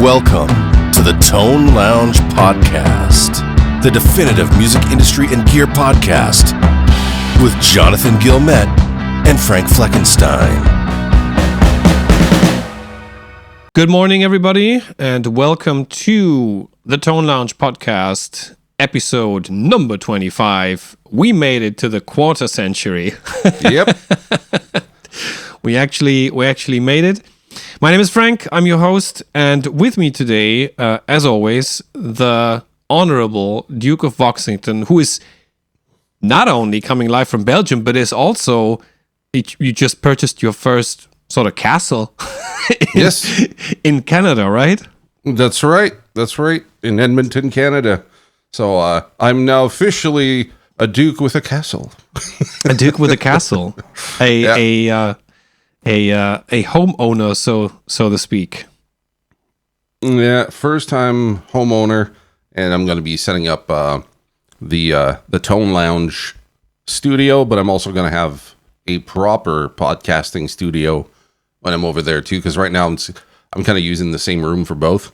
Welcome to the Tone Lounge Podcast, the definitive music industry and gear podcast with Jonathan Gilmet and Frank Fleckenstein. Good morning, everybody, and welcome to the Tone Lounge Podcast, episode number 25. We made it to the quarter century. Yep. We actually made it. My name is Frank. I'm your host, and with me today, as always, the Honorable Duke of Voxington, who is not only coming live from Belgium, but is also, you just purchased your first sort of castle in Canada, right? That's right. In Edmonton, Canada. So I'm now officially a duke with a castle. A duke with a castle. A homeowner, so to speak. Yeah, first time homeowner, and I'm going to be setting up the Tone Lounge studio, but I'm also going to have a proper podcasting studio when I'm over there too, because right now I'm kind of using the same room for both,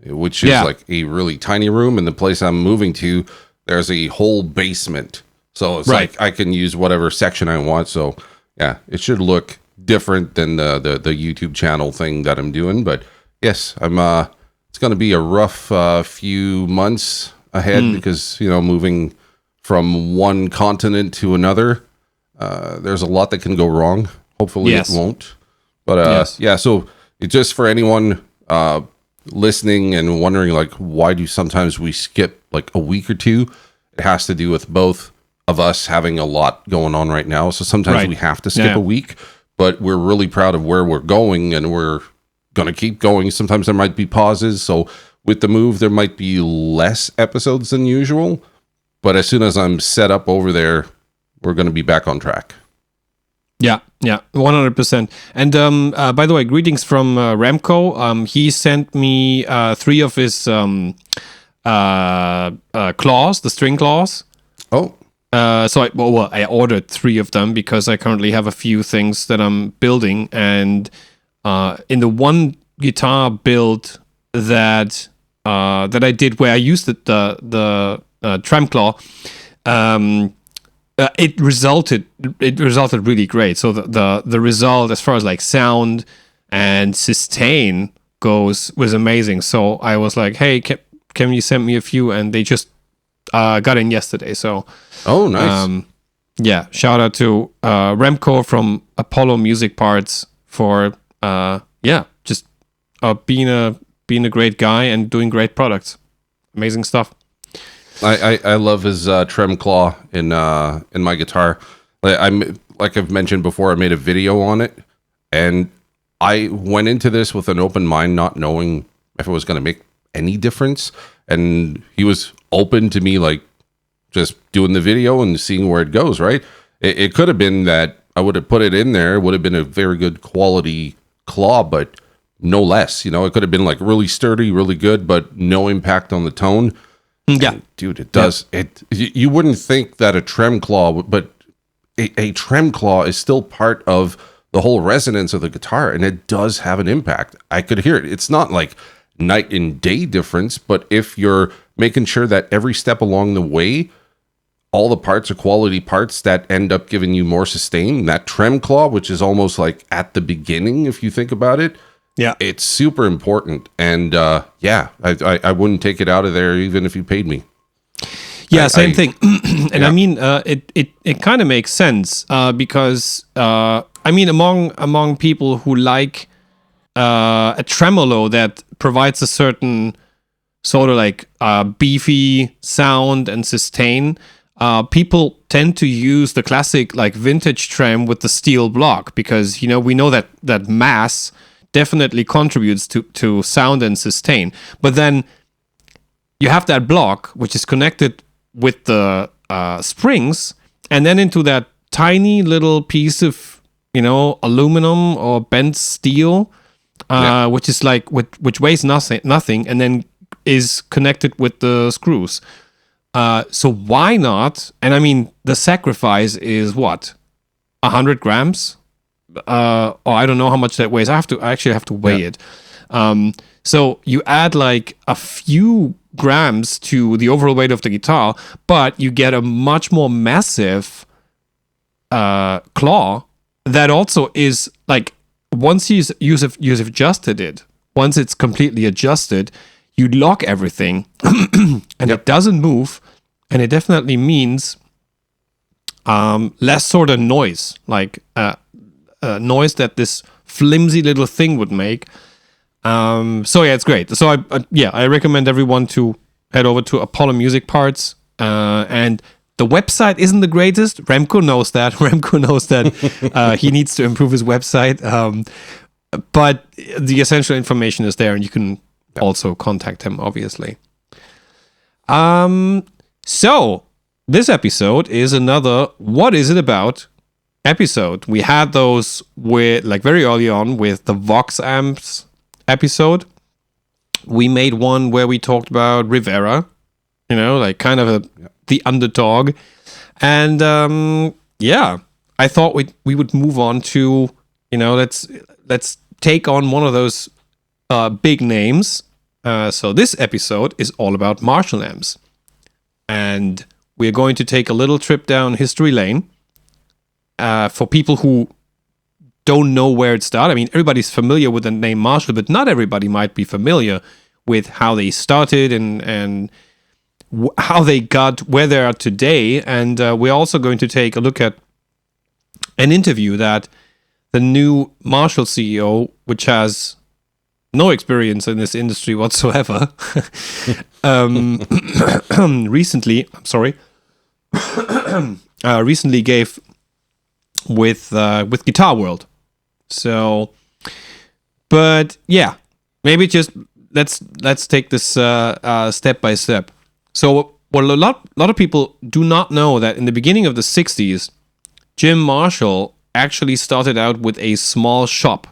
which is like a really tiny room, and the place I'm moving to, there's a whole basement, so it's like I can use whatever section I want. So yeah, it should look different than the YouTube channel thing that I'm doing, but yes, I'm it's going to be a rough few months ahead because moving from one continent to another, there's a lot that can go wrong. Hopefully it won't, but yeah, so it just for anyone listening and wondering like why do sometimes we skip like a week or two, it has to do with both of us having a lot going on right now, so sometimes we have to skip a week. But we're really proud of where we're going, and we're going to keep going. Sometimes there might be pauses. So with the move, there might be less episodes than usual. But as soon as I'm set up over there, we're going to be back on track. Yeah, 100%. And by the way, greetings from Remco. He sent me 3 of his claws, the string claws. Oh. So I ordered 3 of them because I currently have a few things that I'm building, and in the one guitar build that I did where I used the trem claw, it resulted really great. So the result as far as like sound and sustain goes was amazing. So I was like, hey, can you send me a few? And they just got in yesterday. So. Oh, nice. Shout out to Remco from Apollo Music Parts for just being a great guy and doing great products. Amazing stuff. I love his trem claw in my guitar. Like I've mentioned before, I made a video on it, and I went into this with an open mind, not knowing if it was going to make any difference. And he was open to me like just doing the video and seeing where it goes, right? It could have been that I would have put it in there, it would have been a very good quality claw, but no less. It could have been like really sturdy, really good, but no impact on the tone. Yeah. And dude, it does. Yeah. You wouldn't think that a trem claw, but a trem claw is still part of the whole resonance of the guitar, and it does have an impact. I could hear it. It's not like night and day difference, but if you're making sure that every step along the way, all the parts are quality parts that end up giving you more sustain. That trem claw, which is almost like at the beginning, if you think about it, it's super important. And I wouldn't take it out of there even if you paid me. Yeah, same thing. And I mean, it kind of makes sense because among people who like a tremolo that provides a certain sort of like beefy sound and sustain, people tend to use the classic like vintage trem with the steel block because we know that mass definitely contributes to sound and sustain. But then you have that block which is connected with the springs, and then into that tiny little piece of aluminum or bent steel, which is like which weighs nothing, and then is connected with the screws. So why not? And I mean, the sacrifice is what, 100 grams? Or I don't know how much that weighs. I actually have to weigh it. So you add like a few grams to the overall weight of the guitar, but you get a much more massive claw that also is like, once you've adjusted it, once it's completely adjusted, you lock everything and it doesn't move, and it definitely means less sort of noise, like noise that this flimsy little thing would make. So yeah, it's great. So I recommend everyone to head over to Apollo Music Parts, and the website isn't the greatest. Remco knows that. He needs to improve his website. But the essential information is there, and you can also contact him, obviously. So this episode is another What Is It About episode. We had those with, like, very early on with the Vox amps episode. We made one where we talked about Rivera, like kind of the underdog. And I thought we would move on to, let's take on one of those big names. So this episode is all about Marshall amps. And we're going to take a little trip down history lane. For people who don't know where it started, I mean, everybody's familiar with the name Marshall, but not everybody might be familiar with how they started and how they got where they are today. And we're also going to take a look at an interview that the new Marshall CEO, which has no experience in this industry whatsoever, recently gave with Guitar World. So, but yeah, maybe just let's take this step by step. So, what a lot of people do not know, that in the beginning of the 60s, Jim Marshall actually started out with a small shop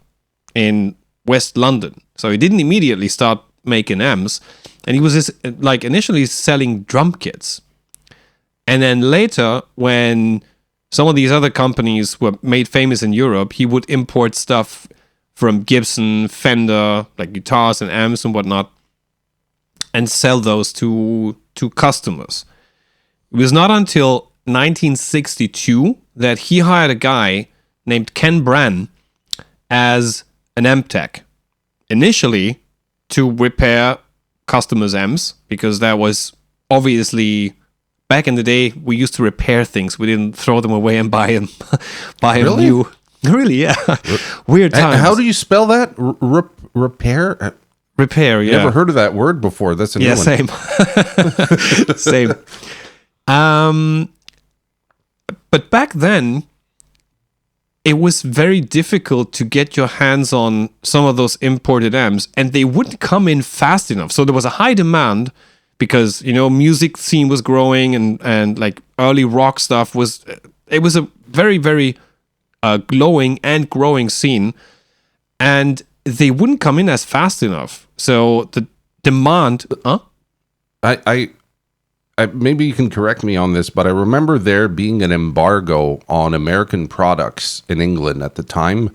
in West London. So he didn't immediately start making amps, and he was initially selling drum kits. And then later, when some of these other companies were made famous in Europe, he would import stuff from Gibson, Fender, like guitars and amps and whatnot, and sell those to customers. It was not until 1962 that he hired a guy named Ken Brann as an amp tech. Initially, to repair customers' amps, because that was obviously, back in the day, we used to repair things. We didn't throw them away and buy them new. Really, yeah. Weird times. How do you spell that? Repair? Repair, yeah. Never heard of that word before. That's a new one. Same. Same. But back then, it was very difficult to get your hands on some of those imported amps, and they wouldn't come in fast enough. So there was a high demand because, music scene was growing, and like early rock stuff was a very, very glowing and growing scene, and they wouldn't come in as fast enough. So the demand, I maybe you can correct me on this, but I remember there being an embargo on American products in England at the time.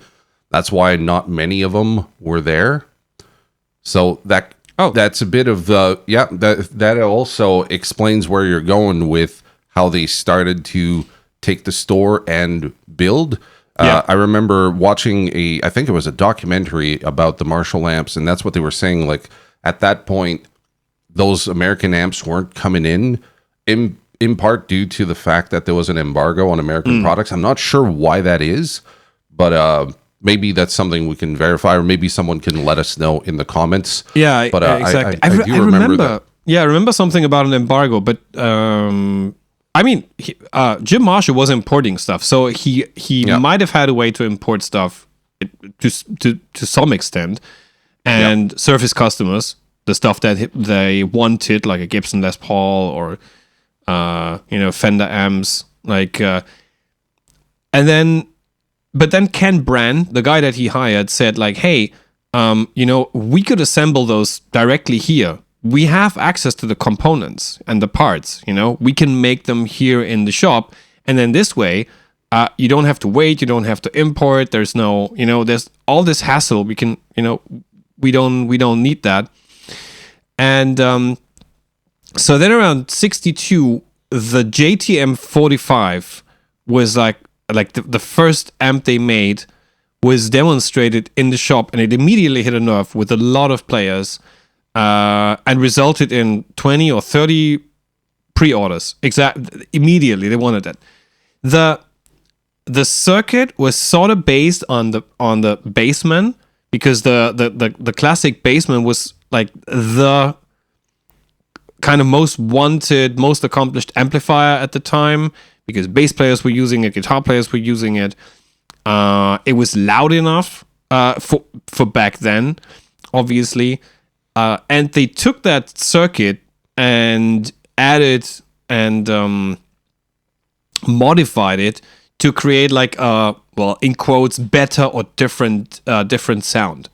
That's why not many of them were there. So that's a bit of that also explains where you're going with how they started to take the store and build. I remember watching I think it was a documentary about the Marshall amps, and that's what they were saying. Like, at that point, those American amps weren't coming in part due to the fact that there was an embargo on American products. I'm not sure why that is, but maybe that's something we can verify, or maybe someone can let us know in the comments. Yeah, but exactly. I do remember that. Yeah, I remember something about an embargo, but I mean, Jim Marshall was importing stuff, so he might have had a way to import stuff to some extent and serve his customers the stuff that they wanted, like a Gibson Les Paul or Fender amps, but then Ken Brann, the guy that he hired, said like, hey, we could assemble those directly here. We have access to the components and the parts, we can make them here in the shop. And then this way, you don't have to wait. You don't have to import. There's no, there's all this hassle. We can, we don't need that. And so then around 62, the JTM 45 was like the first amp they made was demonstrated in the shop, and it immediately hit a nerve with a lot of players, and resulted in 20 or 30 pre-orders. Immediately they wanted that. The circuit was sort of based on the Bassman, because the classic Bassman was like the kind of most wanted, most accomplished amplifier at the time, because bass players were using it, guitar players were using it. It was loud enough for back then, obviously. And they took that circuit and added and modified it to create like a, well, in quotes, better or different sound.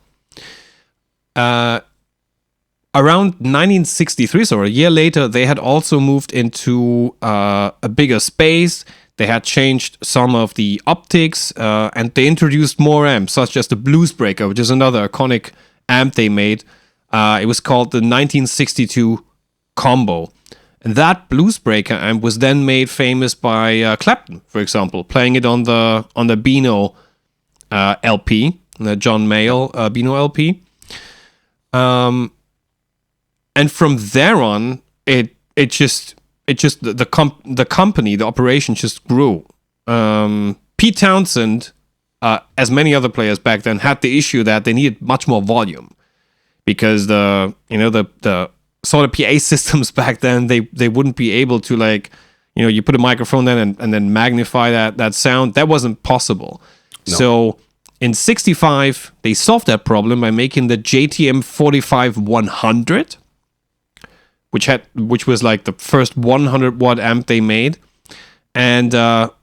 Around 1963, so a year later, they had also moved into a bigger space. They had changed some of the optics, and they introduced more amps, such as the Bluesbreaker, which is another iconic amp they made. It was called the 1962 Combo. And that Bluesbreaker amp was then made famous by Clapton, for example, playing it on the Beano LP, the John Mayall Beano LP. And from there on, the company, the operation just grew. Pete Townsend, as many other players back then, had the issue that they needed much more volume, because the sort of PA systems back then, they wouldn't be able to, like, you put a microphone there and then magnify that sound. That wasn't possible. No. So in 65, they solved that problem by making the JTM 45 100, which was like the first 100 watt amp they made, and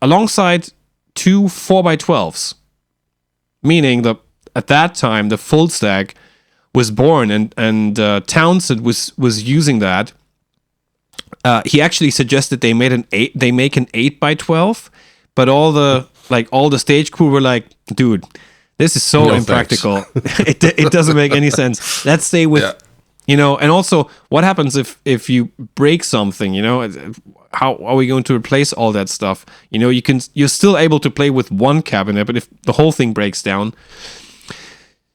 alongside two 4x12s, meaning at that time the full stack was born, and Townsend was using that. He actually suggested they make an 8x12, but all the stage crew were like, dude, this is so impractical. It doesn't make any sense. Let's stay with. Yeah. And also, what happens if you break something? How are we going to replace all that stuff? You're still able to play with one cabinet, but if the whole thing breaks down.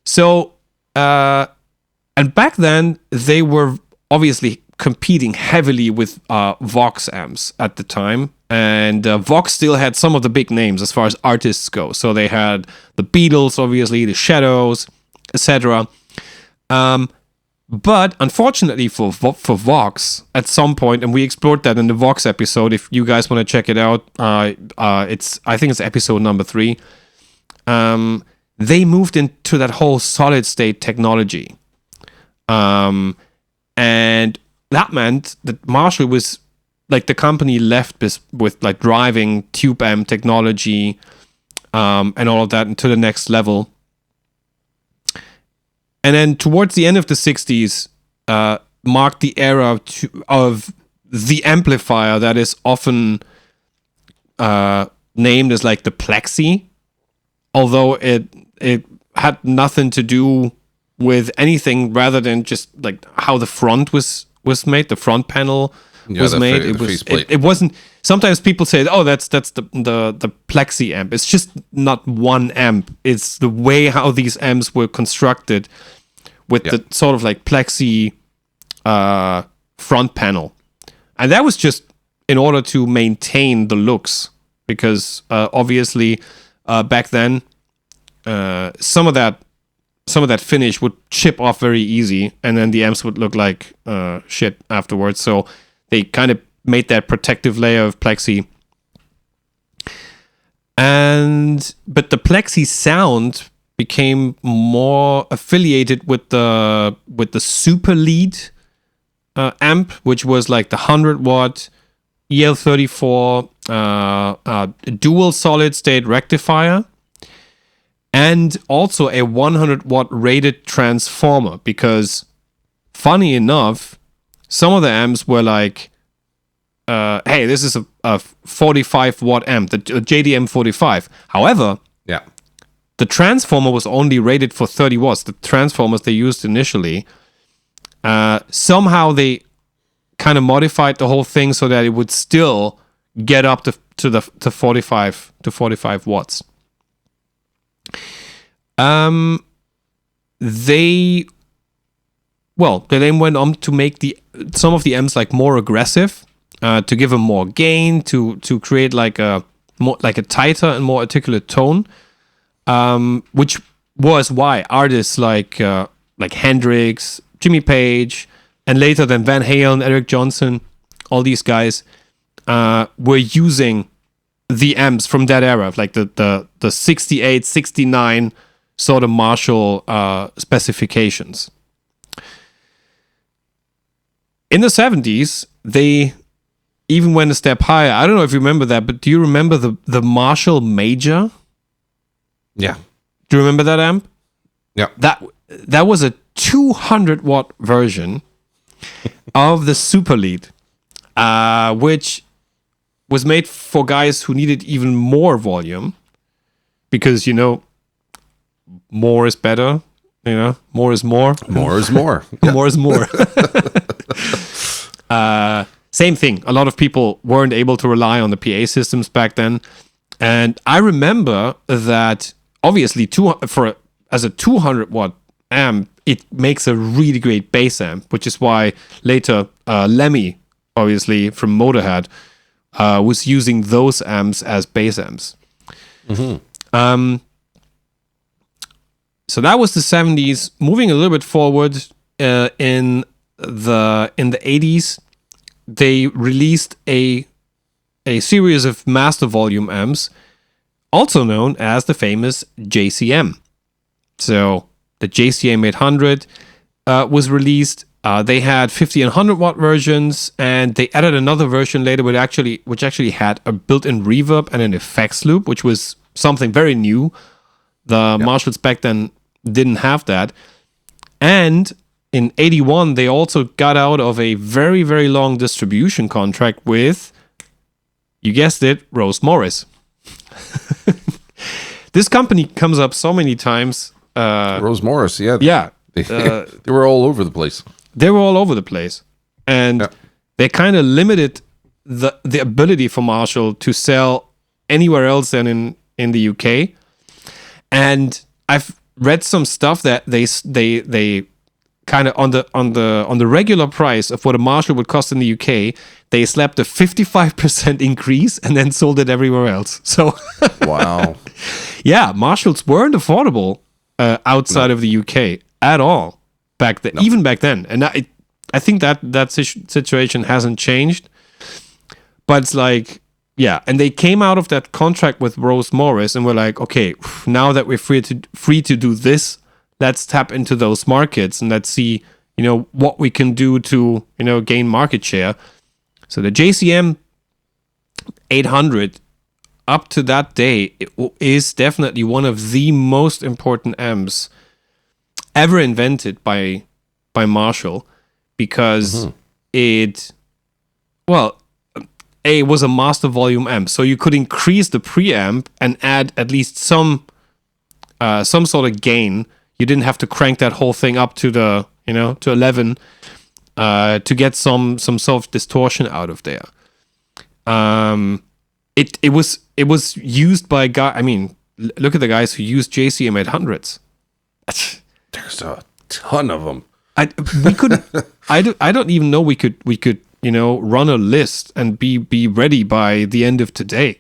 So, and back then they were obviously competing heavily with Vox amps at the time, and Vox still had some of the big names as far as artists go. So they had the Beatles, obviously, the Shadows, etc. But unfortunately for Vox, at some point, and we explored that in the Vox episode, if you guys want to check it out, I think it's episode number 3. They moved into that whole solid state technology, and that meant that Marshall was like, the company left with like driving tube amp technology, and all of that into the next level. And then towards the end of the 60s, marked the era of the amplifier that is often named as like the Plexi, although it had nothing to do with anything rather than just like how the front was made, the front panel was made. It wasn't. Sometimes people say, "Oh, that's the Plexi amp." It's just not one amp. It's the way how these amps were constructed, with the sort of like Plexi front panel, and that was just in order to maintain the looks, because obviously back then some of that finish would chip off very easy, and then the amps would look like shit afterwards. So they kind of made that protective layer of Plexi. But the Plexi sound became more affiliated with the Super Lead amp, which was like the 100 watt EL34 dual solid state rectifier, and also a 100 watt rated transformer, because funny enough, some of the amps were like, hey, this is a 45 watt amp, the JDM 45. However, the transformer was only rated for 30 watts. The transformers they used initially, somehow they kind of modified the whole thing so that it would still get up to 45 watts. They then went on to make some of the amps like more aggressive, to give them more gain, to create like a tighter and more articulate tone, which was why artists like Hendrix, Jimmy Page, and later then Van Halen, Eric Johnson, all these guys were using the amps from that era, like the 68, 69 sort of Marshall specifications. In the 70s, they even went a step higher. I don't know if you remember that, but do you remember the Marshall Major? Yeah. Do you remember that amp? Yeah. That was a 200 watt version of the Super Lead, which was made for guys who needed even more volume, because more is better. More is more. More is more. Yeah. More is more. Same thing. A lot of people weren't able to rely on the PA systems back then, and I remember that obviously as a 200 watt amp, it makes a really great bass amp, which is why later Lemmy, obviously from Motorhead, was using those amps as bass amps. Mm-hmm. So that was the 70s. Moving a little bit forward, in the 80s, they released a series of master volume amps, also known as the famous JCM. So the JCM 800 was released. They had 50 and 100 watt versions, and they added another version later, which actually had a built-in reverb and an effects loop, which was something very new. The Marshalls back then didn't have that. And in 81, they also got out of a very, very long distribution contract with, you guessed it, Rose Morris. This company comes up so many times. Rose Morris, yeah. Yeah. They were all over the place. They were all over the place. And they kind of limited the ability for Marshall to sell anywhere else than in the UK. And I've read some stuff that they kind of on the regular price of what a Marshall would cost in the UK, they slapped a 55% increase and then sold it everywhere else. So wow. Yeah, Marshalls weren't affordable outside of the UK at all back then, even back then. And I think that situation hasn't changed. But it's like, yeah, and they came out of that contract with Rose Morris and were like, okay, now that we're free to do this, let's tap into those markets and let's see, what we can do to, gain market share. So the JCM 800 up to that day is definitely one of the most important amps ever invented by Marshall, because it was a master volume amp, so you could increase the preamp and add at least some sort of gain. You didn't have to crank that whole thing up to the to 11 to get some sort of distortion out of there. It was used by guys. I mean, look at the guys who used JCM 800s. There's a ton of them. I don't even know we could run a list and be ready by the end of today.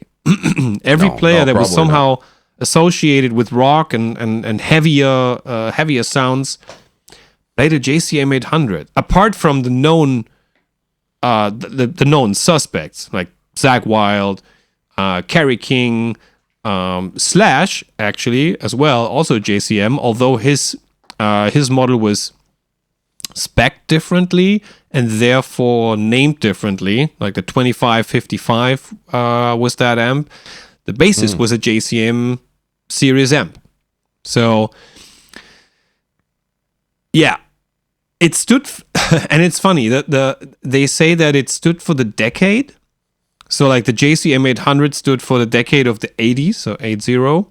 Every player that was somehow associated with rock and heavier sounds played a JCM 800. Apart from the known the known suspects like Zakk Wylde, Kerry King, Slash actually as well, also JCM, although his model was spec'd differently and therefore named differently. Like the 2555 was that amp. The bassist was a JCM series amp. So yeah, it stood and it's funny that they say that it stood for the decade. So like the JCM 800 stood for the decade of the 80s, so 80.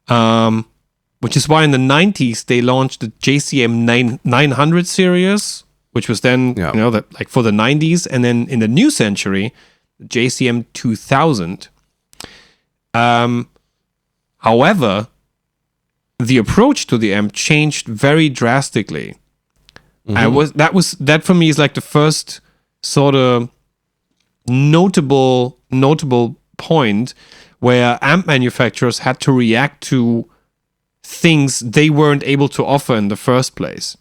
which is why in the 90s they launched the JCM 900 series, which was then like for the 90s, and then in the new century, the JCM 2000. However, the approach to the amp changed very drastically. That for me is like the first sort of notable point where amp manufacturers had to react to things they weren't able to offer in the first place.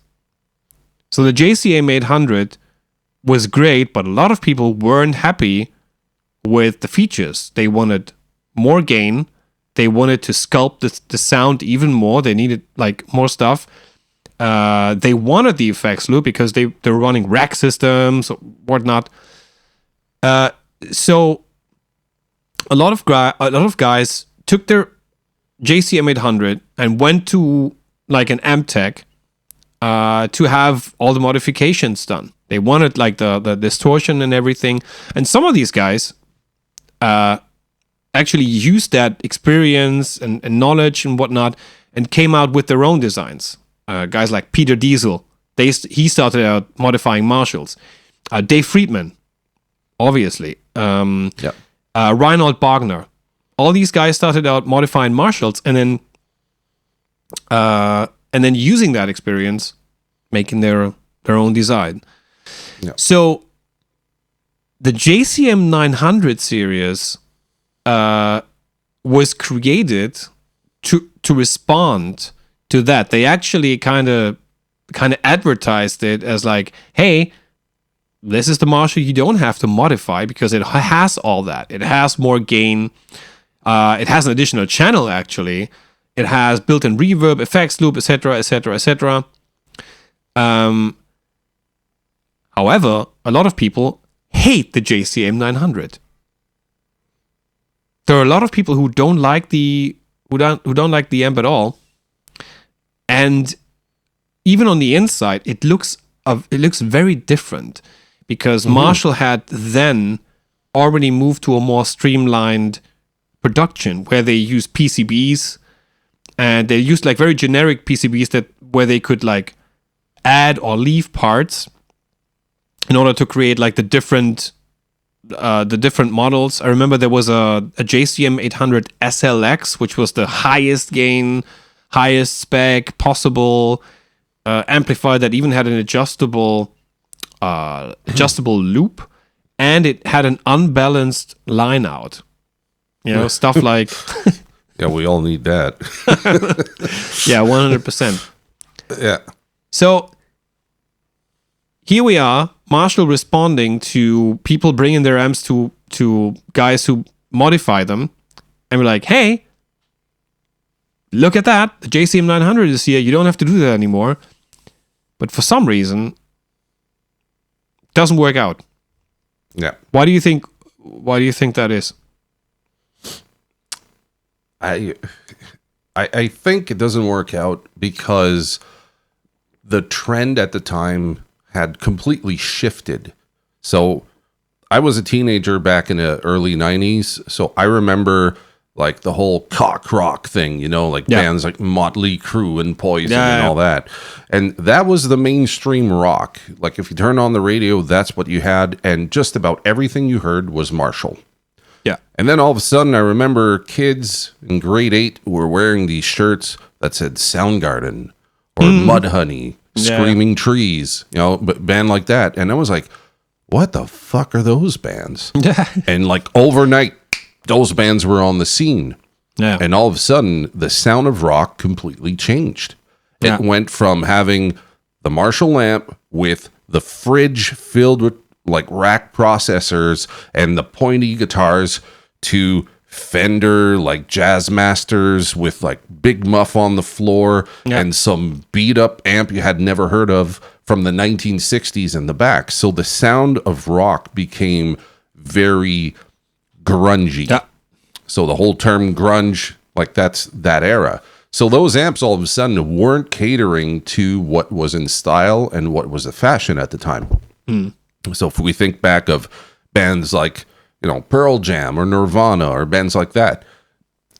So the JCM 800 was great, but a lot of people weren't happy with the features. They wanted more gain. They wanted to sculpt the sound even more. They needed like more stuff. They wanted the effects loop because they were running rack systems or whatnot. So a lot of guys took their JCM 800 and went to like an amp tech to have all the modifications done. They wanted like the distortion and everything. And some of these guys actually used that experience and knowledge and whatnot and came out with their own designs. Guys like Peter Diesel, he started out modifying Marshalls. Dave Friedman, obviously. Reinhold Wagner. All these guys started out modifying Marshalls and then using that experience, making their own design. Yeah. So the JCM 900 series was created to respond to that. They actually kind of advertised it as like, hey, this is the Marshall you don't have to modify because it has all that. It has more gain. It has an additional channel, actually. It has built-in reverb, effects loop, etc., etc., etc. However, a lot of people hate the JCM 900. There are a lot of people who don't like the amp at all, and even on the inside, it looks very different because Marshall had then already moved to a more streamlined production where they use PCBs, and they used like very generic PCBs where they could like add or leave parts in order to create like the different models. I remember there was a JCM 800 SLX, which was the highest gain, highest spec possible amplifier that even had an adjustable loop, and it had an unbalanced line out. Stuff like yeah, we all need that. Yeah, 100%. Yeah. So here we are, Marshall responding to people bringing their amps to guys who modify them, and we're like, hey, look at that, the JCM 900 is here, you don't have to do that anymore. But for some reason, it doesn't work out. Yeah. Why do you think that is? I think it doesn't work out because the trend at the time had completely shifted. So I was a teenager back in the early 90s, so I remember like the whole cock rock thing, bands like Motley Crue and Poison and all that. And that was the mainstream rock. Like if you turn on the radio, that's what you had, and just about everything you heard was Marshall. Yeah. And then all of a sudden, I remember kids in grade 8 who were wearing these shirts that said Soundgarden or Mudhoney, Screaming Trees, band like that. And I was like, what the fuck are those bands? And like overnight, those bands were on the scene. Yeah. And all of a sudden, the sound of rock completely changed. Yeah. It went from having the Marshall amp with the fridge filled with like rack processors and the pointy guitars to Fender like Jazz Masters with like big muff on the floor and some beat up amp you had never heard of from the 1960s in the back. So the sound of rock became very grungy. Yeah. So the whole term grunge, like that's that era. So those amps all of a sudden weren't catering to what was in style and what was a fashion at the time. So if we think back of bands like, Pearl Jam or Nirvana or bands like that,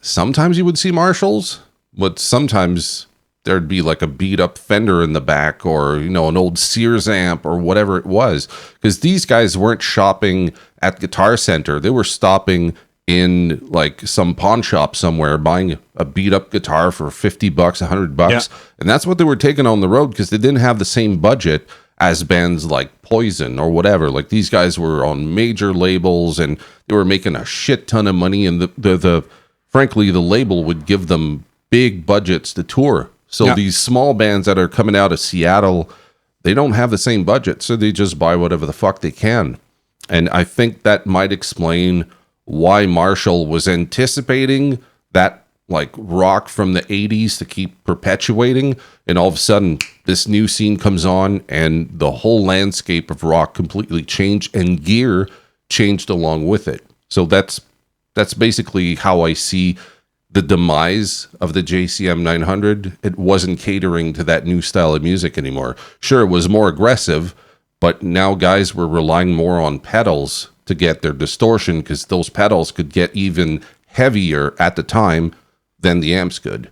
sometimes you would see Marshalls, but sometimes there'd be like a beat up Fender in the back, or, you know, an old Sears amp or whatever it was. Because these guys weren't shopping at Guitar Center. They were stopping in like some pawn shop somewhere, buying a beat up guitar for $50, $100. Yeah. And that's what they were taking on the road, because they didn't have the same budget as bands like Poison or whatever. Like, these guys were on major labels and they were making a shit ton of money. And the frankly, the label would give them big budgets to tour. So these small bands that are coming out of Seattle, they don't have the same budget. So they just buy whatever the fuck they can. And I think that might explain why Marshall was anticipating that like rock from the 80s to keep perpetuating. And all of a sudden, this new scene comes on and the whole landscape of rock completely changed, and gear changed along with it. So that's basically how I see the demise of the JCM 900. It wasn't catering to that new style of music anymore. Sure, it was more aggressive, but now guys were relying more on pedals to get their distortion, because those pedals could get even heavier at the time than the amps could.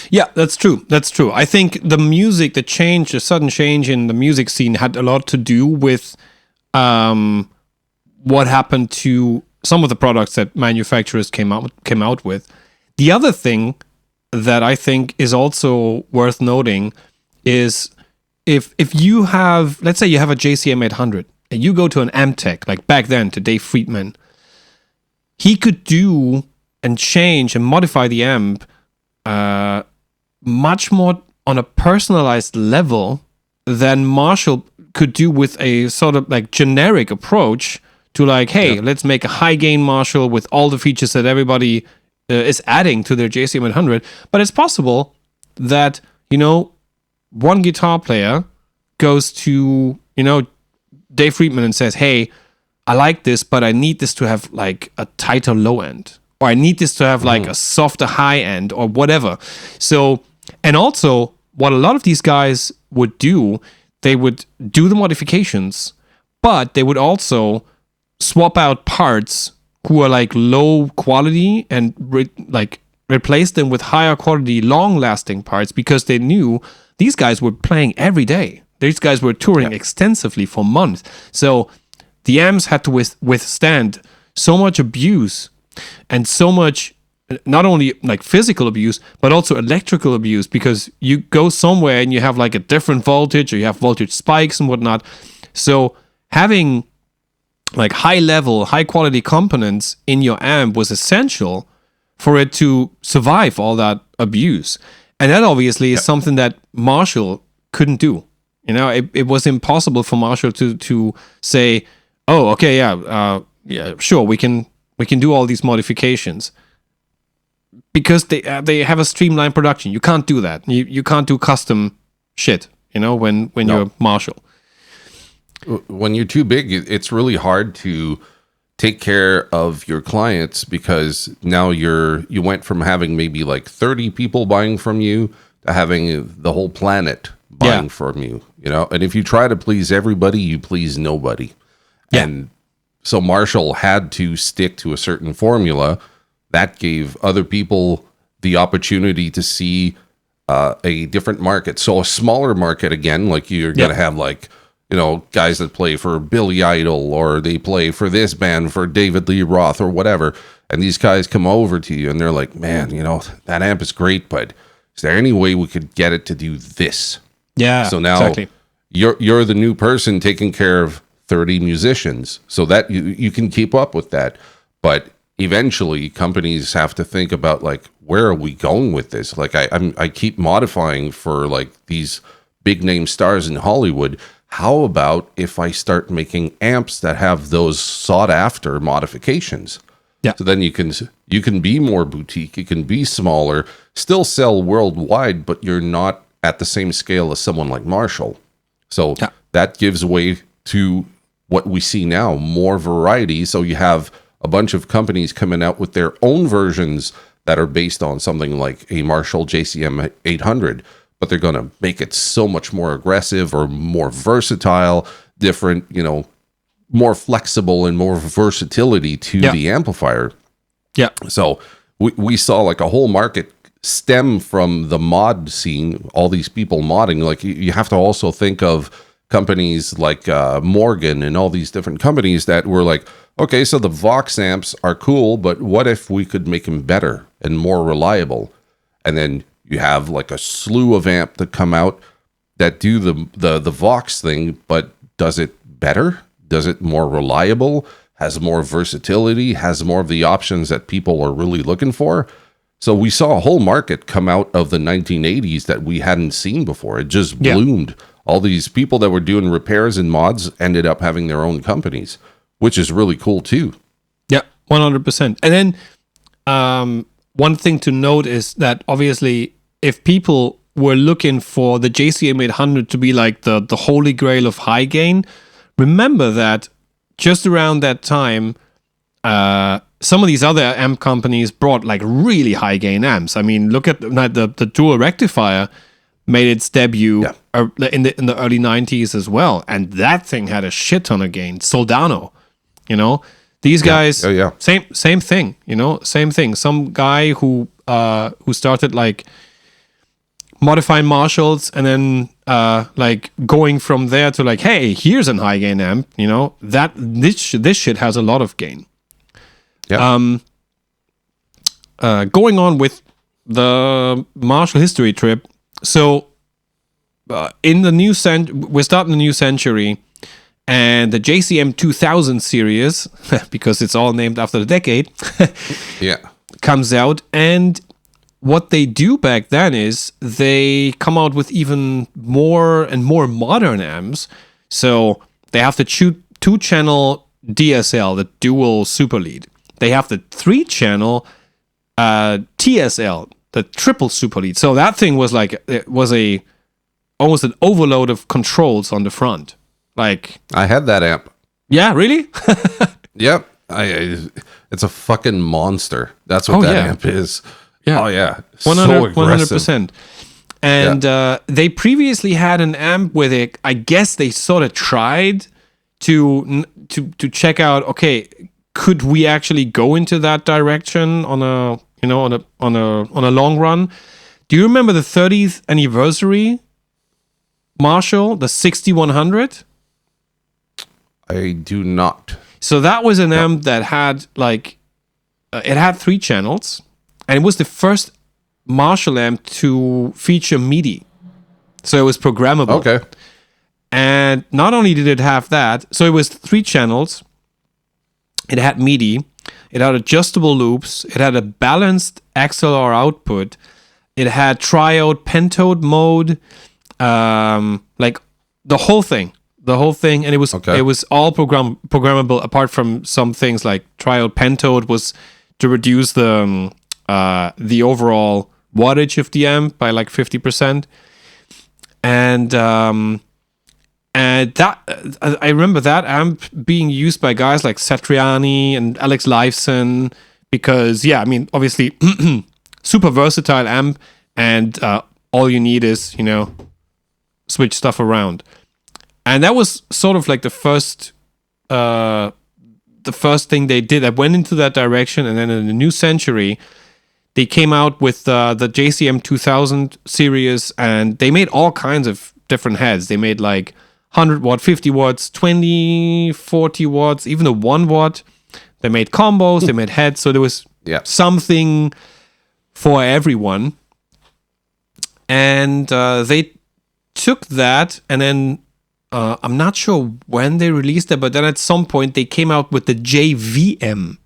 Yeah, that's true. That's true. I think the sudden change in the music scene had a lot to do with what happened to some of the products that manufacturers came out with. The other thing that I think is also worth noting is if you have, let's say you have a JCM 800 and you go to an amp tech, like back then to Dave Friedman, he could do and change and modify the amp much more on a personalized level than Marshall could do with a sort of like generic approach to like, hey, let's make a high gain Marshall with all the features that everybody is adding to their JCM 800. But it's possible that, you know, one guitar player goes to, you know, Dave Friedman and says, hey, I like this, but I need this to have like a tighter low end, or I need this to have like a softer high end, or whatever. So, and also what a lot of these guys would do, they would do the modifications, but they would also swap out parts who are like low quality and replace them with higher quality, long lasting parts, because they knew these guys were playing every day. These guys were touring extensively for months. So the amps had to withstand so much abuse and so much, not only like physical abuse, but also electrical abuse, because you go somewhere and you have like a different voltage, or you have voltage spikes and whatnot. So having like high quality components in your amp was essential for it to survive all that abuse. And that obviously is something that Marshall couldn't do. You know, it was impossible for Marshall to say, oh, okay, yeah, sure, we can do all these modifications, because they have a streamlined production. You can't do that. You can't do custom shit, you know, when you're Marshall. When you're too big, it's really hard to take care of your clients, because now you went from having maybe like 30 people buying from you to having the whole planet buying from you, you know? And if you try to please everybody, you please nobody. Yeah. And so Marshall had to stick to a certain formula that gave other people the opportunity to see a different market. So a smaller market, again, like you're going to have like, you know, guys that play for Billy Idol, or they play for this band, for David Lee Roth or whatever. And these guys come over to you and they're like, man, you know, that amp is great, but is there any way we could get it to do this? Yeah. So now you're the new person taking care of 30 musicians, so that you can keep up with that. But eventually companies have to think about like, where are we going with this? Like I keep modifying for like these big name stars in Hollywood. How about if I start making amps that have those sought after modifications? Yeah. So then you can be more boutique, you can be smaller, still sell worldwide, but you're not at the same scale as someone like Marshall. So that gives way to what we see now, more variety. So you have a bunch of companies coming out with their own versions that are based on something like a Marshall JCM 800, but they're going to make it so much more aggressive or more versatile, different, you know, more flexible and more versatility to the amplifier. Yeah. So we saw like a whole market stem from the mod scene, all these people modding. Like you have to also think of companies like Morgan and all these different companies that were like, okay, so the Vox amps are cool, but what if we could make them better and more reliable? And then you have like a slew of amp that come out that do the Vox thing, but does it better? Does it more reliable? Has more versatility? Has more of the options that people are really looking for? So we saw a whole market come out of the 1980s that we hadn't seen before. It just bloomed. All these people that were doing repairs and mods ended up having their own companies, which is really cool too. Yeah, 100%. And then one thing to note is that obviously if people were looking for the JCM 800 to be like the holy grail of high gain, remember that just around that time, some of these other amp companies brought like really high gain amps. I mean, look at the dual rectifier made its debut in the early 90s as well, and that thing had a shit ton of gain. Soldano, these guys, same thing, same thing. Some guy who started like modifying Marshalls and then like going from there to like, hey, here's an high gain amp, that this shit has a lot of gain. Yeah. Going on with the Marshall history trip. So in the new we're starting the new century, and the JCM 2000 series, because it's all named after the decade, comes out. And what they do back then is they come out with even more and more modern amps. So they have the 2-channel DSL, the dual super lead. They have the 3-channel TSL, the triple super lead. So that thing was like, it was almost an overload of controls on the front. Like, I had that amp. Yeah, really? Yep. It's a fucking monster. That's what amp is. Yeah. Oh yeah. 100%. And they previously had an amp where I guess they sort of tried to check out, okay, could we actually go into that direction on a long run? Do you remember the 30th anniversary Marshall, the 6100? I do not. So that was an amp that had like it had 3 channels, and it was the first Marshall amp to feature MIDI. So it was programmable. Okay. And not only did it have that, so it was 3 channels. It had MIDI, it had adjustable loops, it had a balanced XLR output, it had triode, pentode mode, like the whole thing, and it was all programmable. Apart from some things like triode, pentode was to reduce the overall wattage of the amp by like 50%, and that I remember that amp being used by guys like Satriani and Alex Lifeson because, obviously, super versatile amp, and all you need is, switch stuff around. And that was sort of like the first thing they did. I went into that direction, and then in the new century, they came out with the JCM 2000 series, and they made all kinds of different heads. They made like 100 watt, 50 watts, 20, 40 watts, even a 1 watt. They made combos, they made heads. So there was something for everyone. And they took that, and then I'm not sure when they released it, but then at some point they came out with the JVM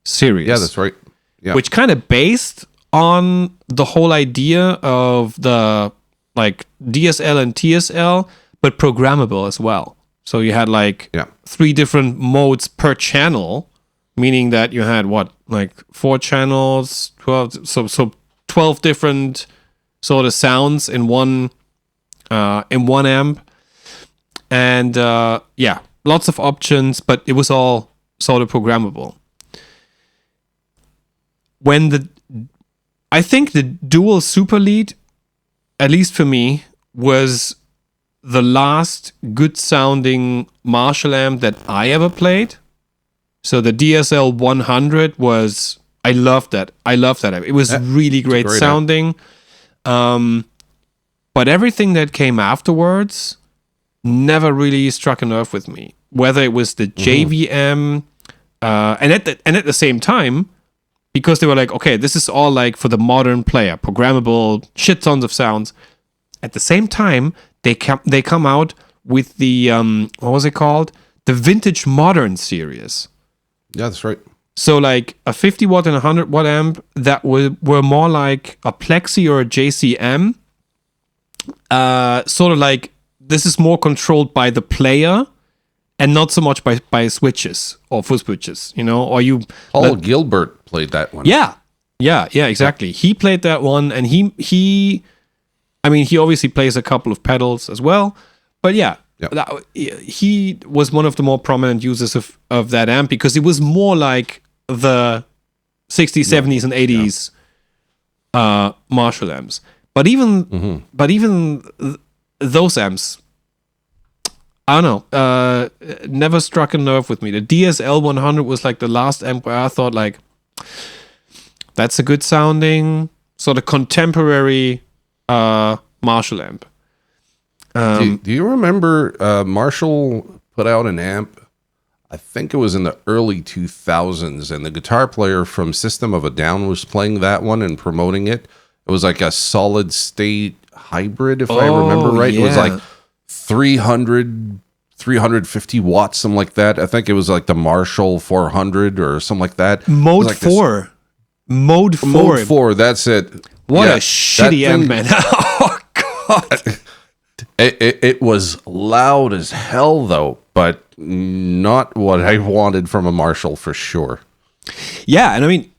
series. Yeah, that's right. Yeah. Which kind of based on the whole idea of the like DSL and TSL, but programmable as well. So you had like 3 different modes per channel, meaning that you had 4 channels, 12, so 12 different sort of sounds in one amp, and lots of options, but it was all sort of programmable. I think the dual super lead, at least for me, was the last good sounding Marshall amp that I ever played. So the DSL 100 was, I loved that. It was really great sounding. But everything that came afterwards never really struck a nerve with me. Whether it was the JVM, and at the same time, because they were like, okay, this is all like for the modern player, programmable, shit tons of sounds. At the same time, they come out with the what was it called? The Vintage Modern series. Yeah, that's right. So like a 50 watt and 100 watt amp that were more like a Plexi or a JCM. Sort of like this is more controlled by the player and not so much by switches or foot switches, or you. Paul Gilbert played that one. Yeah, exactly. He played that one, and he obviously plays a couple of pedals as well, but yeah. He was one of the more prominent users of that amp because it was more like the 60s, 70s, and 80s Marshall amps. But even those amps, I don't know, never struck a nerve with me. The DSL 100 was like the last amp where I thought like, that's a good sounding sort of contemporary Marshall amp. Do you remember Marshall put out an amp? I think it was in the early 2000s, and the guitar player from System of a Down was playing that one and promoting it. It was like a solid state hybrid, if I remember right. Yeah. It was like 350 watts, something like that. I think it was like the Marshall 400 or something like that. Mode like 4. Mode 4. Mode 4, that's it. What a shitty amp, man. Oh, God. It was loud as hell, though, but not what I wanted from a Marshall for sure. Yeah, and I mean,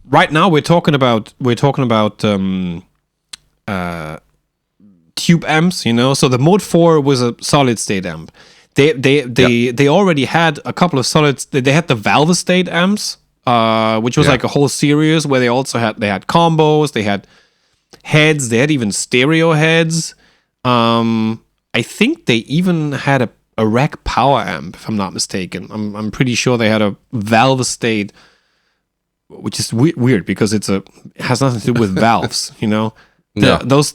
right now we're talking about tube amps, So the Mode 4 was a solid state amp. They already had a couple of solids. They had the Valve State amps, which was like a whole series where they had combos, they had heads, they had even stereo heads. I think they even had a rack power amp, if I'm not mistaken. I'm pretty sure they had a Valve State, which is weird because it has nothing to do with valves, Those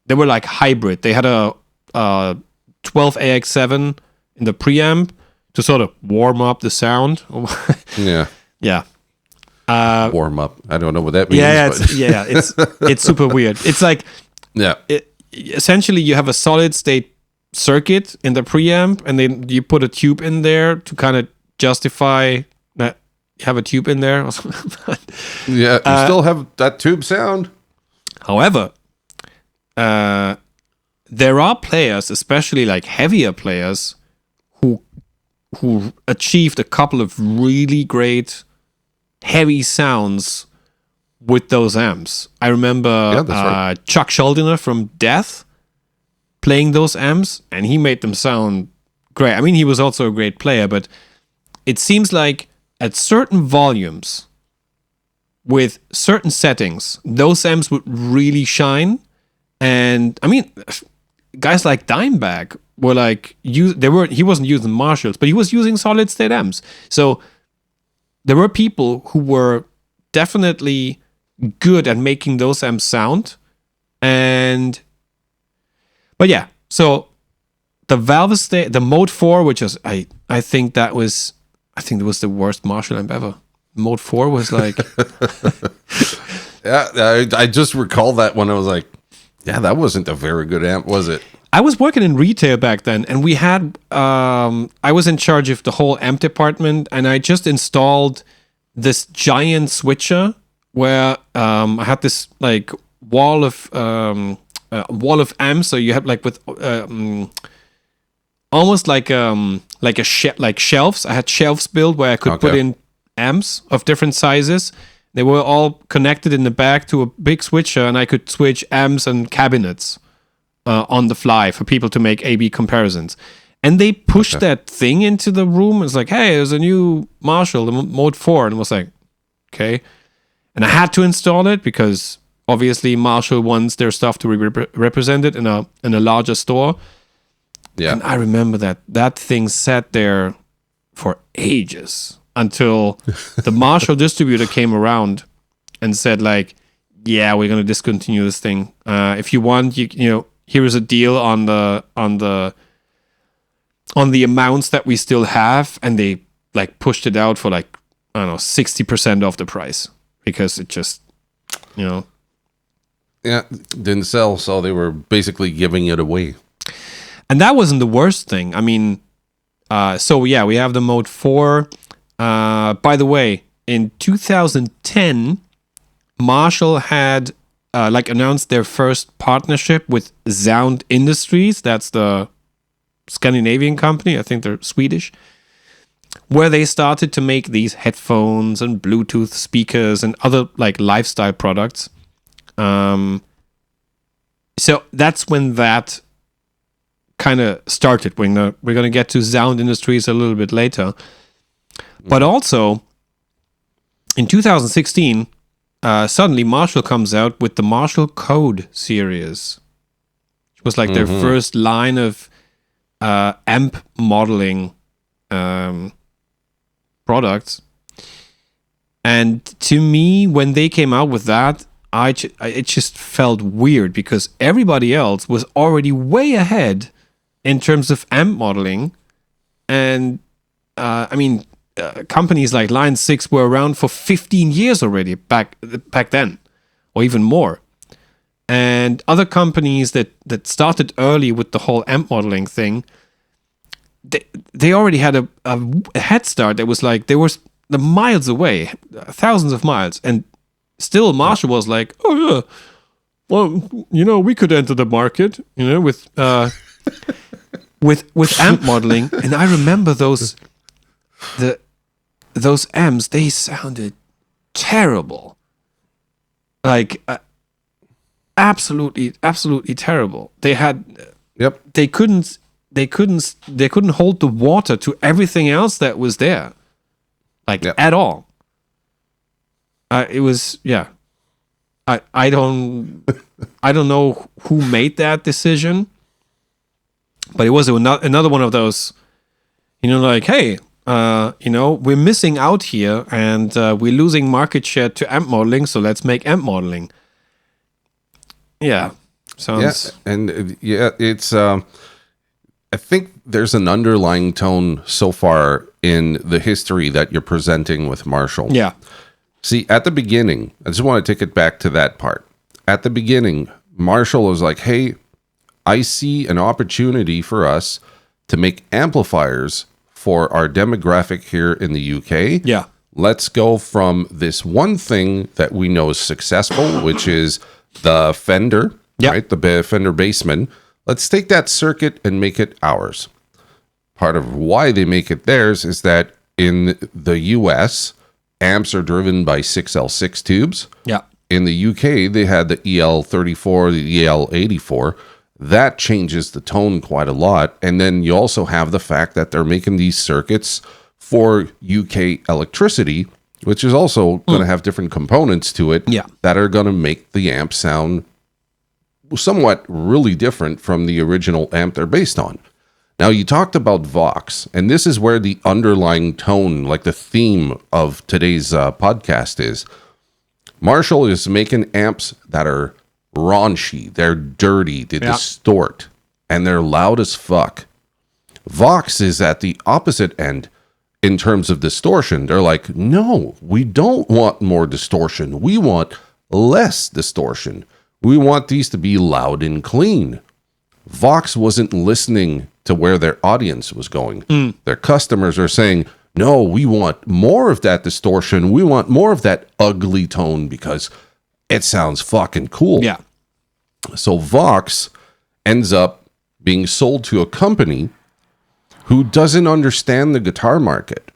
they were like hybrid. They had a 12AX7 in the preamp to sort of warm up the sound. Yeah. Warm up. I don't know what that means. It's super weird. It's like essentially you have a solid state circuit in the preamp, and then you put a tube in there to kind of justify that you have a tube in there. You still have that tube sound. However, there are players, especially like heavier players, who achieved a couple of really great heavy sounds with those amps. I remember Chuck Schuldiner from Death playing those amps, and he made them sound great. I mean, he was also a great player, but it seems like at certain volumes, with certain settings, those amps would really shine. And I mean, guys like Dimebag were like, he wasn't using Marshalls, but he was using solid state amps. So there were people who were definitely good at making those amps sound. But yeah, so the Valve State, the Mode 4, which is, I think it was the worst Marshall amp ever. Mode 4 was like... Yeah, I just recall that when I was like, yeah, that wasn't a very good amp, was it? I was working in retail back then, and we had, I was in charge of the whole amp department, and I just installed this giant switcher where I had this like wall of amps. So you had like with almost like shelves. I had shelves built where I could put in amps of different sizes. They were all connected in the back to a big switcher, and I could switch amps and cabinets on the fly for people to make A/B comparisons. And they pushed that thing into the room. It's like, hey, there's a new Marshall, the Mode 4. And I was like, okay. And I had to install it because obviously Marshall wants their stuff to be represented in a larger store. Yeah. And I remember that thing sat there for ages. until the Marshall distributor came around and said like, yeah, we're going to discontinue this thing. If you want, you know, here is a deal on the amounts that we still have. And they like pushed it out for like, I don't know, 60% off the price because it just, you know. Yeah, didn't sell. So they were basically giving it away. And that wasn't the worst thing. I mean, so yeah, we have the Mode 4. By the way, in 2010, Marshall had announced their first partnership with Sound Industries. That's the Scandinavian company. I think they're Swedish. Where they started to make these headphones and Bluetooth speakers and other like lifestyle products. So that's when that kind of started. We're going to get to Sound Industries a little bit later. But also, in 2016, suddenly Marshall comes out with the Marshall Code series. It was like their first line of amp modeling products. And to me, when they came out with that, it just felt weird because everybody else was already way ahead in terms of amp modeling. And I mean, companies like Line 6 were around for 15 years already back then, or even more. And other companies that started early with the whole amp modeling thing, they already had a head start. That was like they were the miles away, thousands of miles, and still Marshall was like, oh yeah, well, you know, we could enter the market, you know, with amp modeling. And I remember those amps, they sounded terrible, like absolutely terrible. They had they couldn't hold the water to everything else that was there, like at all. It was I don't know who made that decision, but it was another one of those, you know, like, hey, you know, we're missing out here and we're losing market share to amp modeling, so let's make amp modeling. Yeah, sounds. Yeah, and it's. I think there's an underlying tone so far in the history that you're presenting with Marshall. Yeah. See, at the beginning, I just want to take it back to that part. At the beginning, Marshall was like, hey, I see an opportunity for us to make amplifiers for our demographic here in the UK. Yeah. Let's go from this one thing that we know is successful, which is the Fender, right? The Fender Bassman. Let's take that circuit and make it ours. Part of why they make it theirs is that in the US, amps are driven by 6L6 tubes. Yeah. In the UK, they had the EL34, the EL84. That changes the tone quite a lot. And then you also have the fact that they're making these circuits for UK electricity, which is also going to have different components to it that are going to make the amp sound somewhat really different from the original amp they're based on. Now, you talked about Vox, and this is where the underlying tone, like the theme of today's podcast is. Marshall is making amps that are raunchy, they're dirty, they distort, and they're loud as fuck. Vox is at the opposite end in terms of distortion. They're like, no, we don't want more distortion. We want less distortion. We want these to be loud and clean. Vox wasn't listening to where their audience was going. Their customers are saying, no, we want more of that distortion. We want more of that ugly tone because it sounds fucking cool. Yeah. So Vox ends up being sold to a company who doesn't understand the guitar market.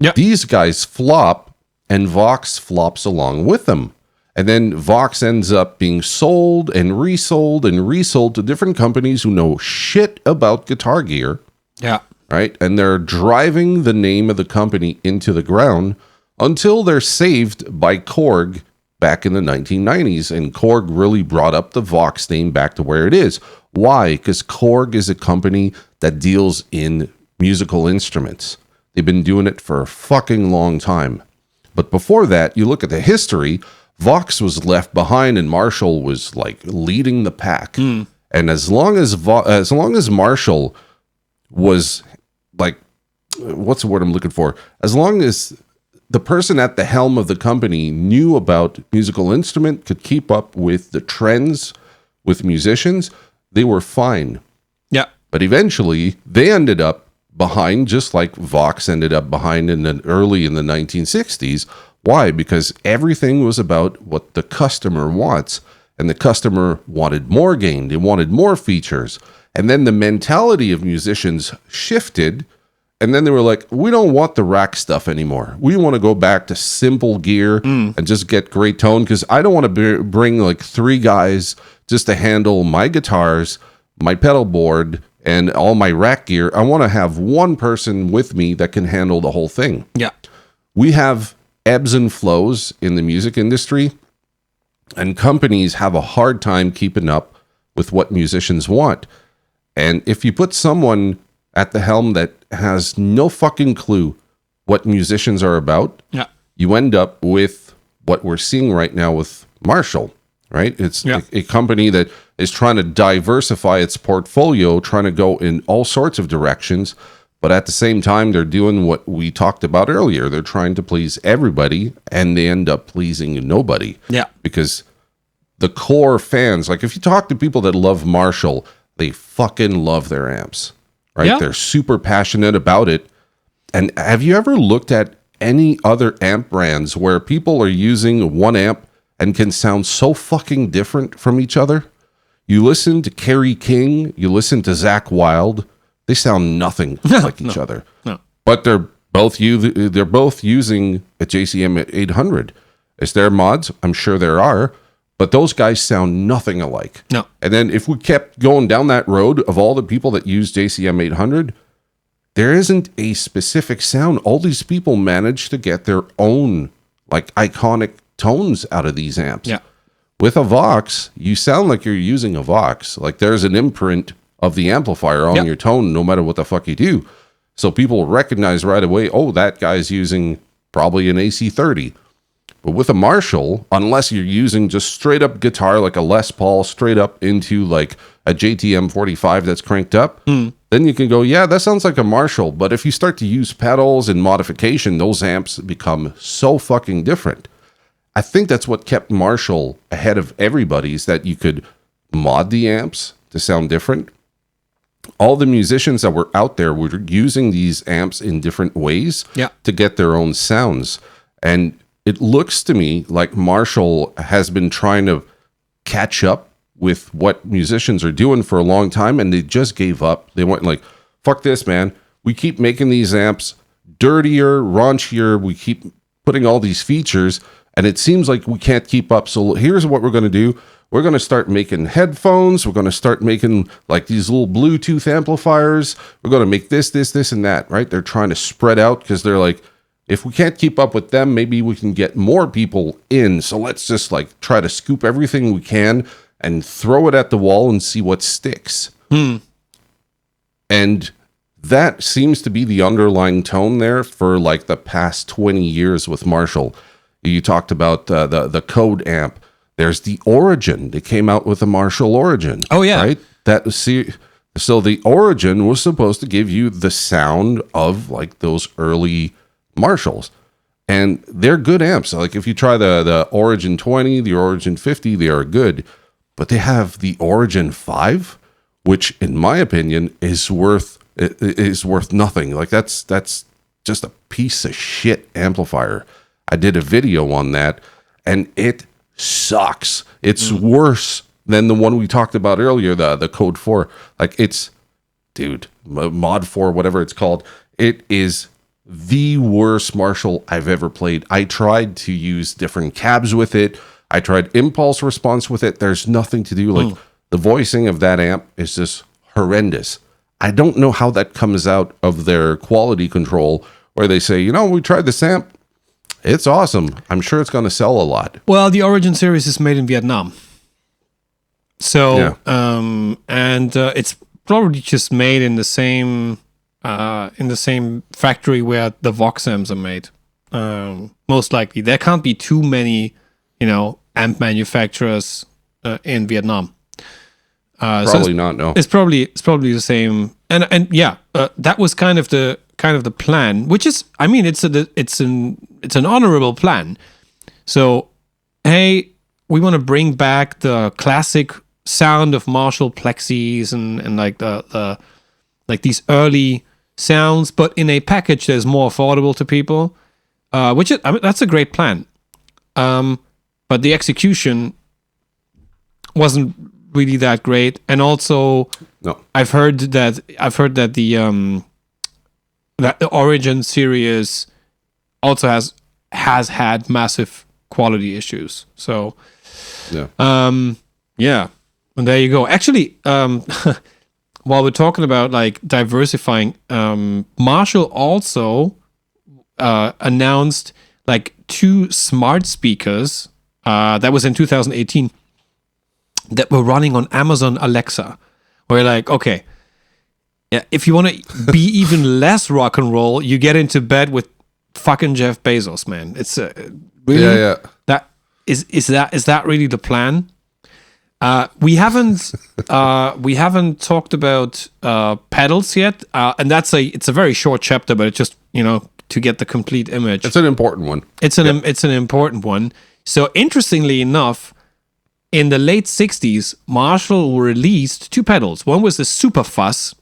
Yeah. These guys flop, and Vox flops along with them. And then Vox ends up being sold and resold to different companies who know shit about guitar gear. Yeah. Right? And they're driving the name of the company into the ground until they're saved by Korg back in the 1990s. And Korg really brought up the Vox name back to where it is. Why? Because Korg is a company that deals in musical instruments. They've been doing it for a fucking long time. But before that, you look at the history, Vox was left behind and Marshall was like leading the pack. And as long as Marshall was like, what's the word I'm looking for? As long as the person at the helm of the company knew about musical instrument, could keep up with the trends with musicians, they were fine. Yeah. But eventually they ended up behind, just like Vox ended up behind early in the 1960s. Why? Because everything was about what the customer wants, and the customer wanted more gain. They wanted more features. And then the mentality of musicians shifted, and then they were like, we don't want the rack stuff anymore. We want to go back to simple gear and just get great tone, because I don't want to bring like 3 guys just to handle my guitars, my pedal board, and all my rack gear. I want to have one person with me that can handle the whole thing. Yeah. We have ebbs and flows in the music industry, and companies have a hard time keeping up with what musicians want. And if you put someone at the helm that has no fucking clue what musicians are about, you end up with what we're seeing right now with Marshall, right? It's a company that is trying to diversify its portfolio, trying to go in all sorts of directions, but at the same time, they're doing what we talked about earlier. They're trying to please everybody, and they end up pleasing nobody. Yeah. Because the core fans, like if you talk to people that love Marshall, they fucking love their amps, right? Yeah. They're super passionate about it. And have you ever looked at any other amp brands where people are using one amp and can sound so fucking different from each other? You listen to Kerry King, you listen to Zakk Wylde, they sound nothing like each other. No. But they're both using a JCM 800. Is there mods? I'm sure there are, but those guys sound nothing alike. No. And then if we kept going down that road of all the people that use JCM 800, there isn't a specific sound. All these people manage to get their own like iconic tones out of these amps. Yeah. With a Vox, you sound like you're using a Vox. Like there's an imprint of the amplifier on your tone, no matter what the fuck you do. So people recognize right away, oh, that guy's using probably an AC30. But with a Marshall, unless you're using just straight up guitar, like a Les Paul, straight up into like a JTM 45 that's cranked up, then you can go, yeah, that sounds like a Marshall. But if you start to use pedals and modification, those amps become so fucking different. I think that's what kept Marshall ahead of everybody, is that you could mod the amps to sound different. All the musicians that were out there were using these amps in different ways to get their own sounds. And it looks to me like Marshall has been trying to catch up with what musicians are doing for a long time, and they just gave up. They went like, fuck this, man. We keep making these amps dirtier, raunchier. We keep putting all these features, and it seems like we can't keep up. So here's what we're going to do. We're going to start making headphones. We're going to start making like these little Bluetooth amplifiers. We're going to make this, and that, right? They're trying to spread out because they're like, if we can't keep up with them, maybe we can get more people in. So let's just like try to scoop everything we can and throw it at the wall and see what sticks. And that seems to be the underlying tone there for like the past 20 years with Marshall. You talked about the Code amp. There's the Origin. They came out with a Marshall Origin. Oh, yeah. Right? So the Origin was supposed to give you the sound of like those early Marshalls. And they're good amps. Like if you try the Origin 20, the Origin 50, they are good. But they have the Origin 5, which in my opinion is worth nothing. Like that's just a piece of shit amplifier. I did a video on that and it sucks. It's worse than the one we talked about earlier, the Code 4. Like it's, dude, Mod 4, whatever it's called. It is the worst Marshall I've ever played. I tried to use different cabs with it. I tried impulse response with it. There's nothing to do. Like the voicing of that amp is just horrendous. I don't know how that comes out of their quality control where they say, we tried this amp. It's awesome. I'm sure it's going to sell a lot. Well, the Origin series is made in Vietnam. So, and it's probably just made in the same in the same factory where the Vox amps are made. Most likely, there can't be too many, amp manufacturers in Vietnam. Probably not. No, it's probably the same. And yeah, that was kind of the plan, which is, I mean, it's an honorable plan. So, hey, we want to bring back the classic sound of Marshall plexis and like the like these early sounds, but in a package that's more affordable to people. Which is, I mean, that's a great plan. But the execution wasn't really that great, and also no. I've heard that the Origin series also has had massive quality issues. So yeah, and there you go. Actually, while we're talking about like diversifying, Marshall also announced like 2 smart speakers that was in 2018 that were running on Amazon Alexa. Where like, okay, yeah, if you want to be even less rock and roll, you get into bed with fucking Jeff Bezos, man. It's really that is that really the plan? We haven't talked about pedals yet, and it's a very short chapter, but it's just to get the complete image. It's an important one. It's an important one. So interestingly enough, in the late 60s, Marshall released 2 pedals. One was the Super Fuzz,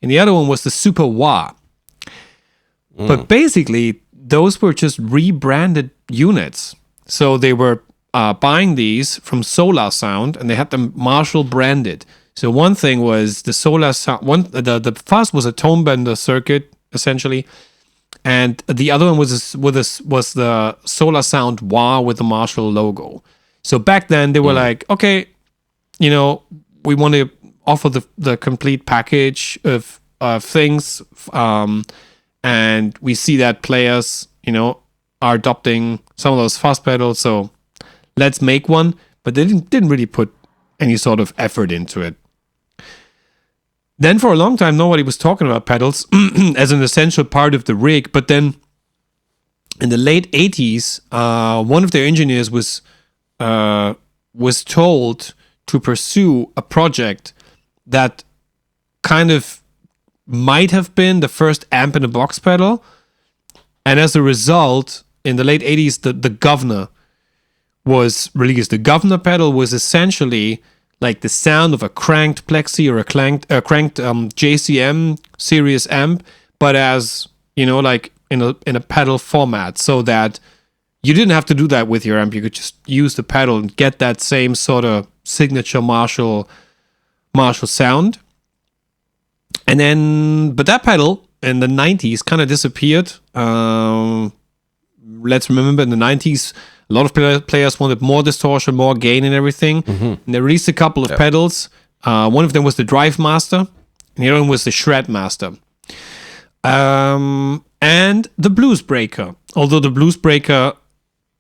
and the other one was the Super Wah. But basically, those were just rebranded units. So they were buying these from Solar Sound, and they had them Marshall branded. So one thing was the Solar Sound. The Fuzz was a tone bender circuit essentially, and the other one was the Solar Sound Wah with the Marshall logo. So back then they were like, okay, we want to offer the complete package of things, and we see that players, are adopting some of those fuzz pedals. So let's make one, but they didn't really put any sort of effort into it. Then for a long time, nobody was talking about pedals as an essential part of the rig. But then in the late 80s, one of their engineers was told to pursue a project that kind of might have been the first amp in a box pedal. And as a result, in the late 80s, the Governor was released. The Governor pedal was essentially like the sound of a cranked plexi or a cranked JCM series amp, but as like in a pedal format, so that you didn't have to do that with your amp. You could just use the pedal and get that same sort of signature Marshall sound. And then, but that pedal in the 90s kind of disappeared. Let's remember in the 90s, a lot of players wanted more distortion, more gain and everything. And they released a couple of pedals. One of them was the Drive Master, and the other one was the Shred Master. And the Blues Breaker. Although the Blues Breaker,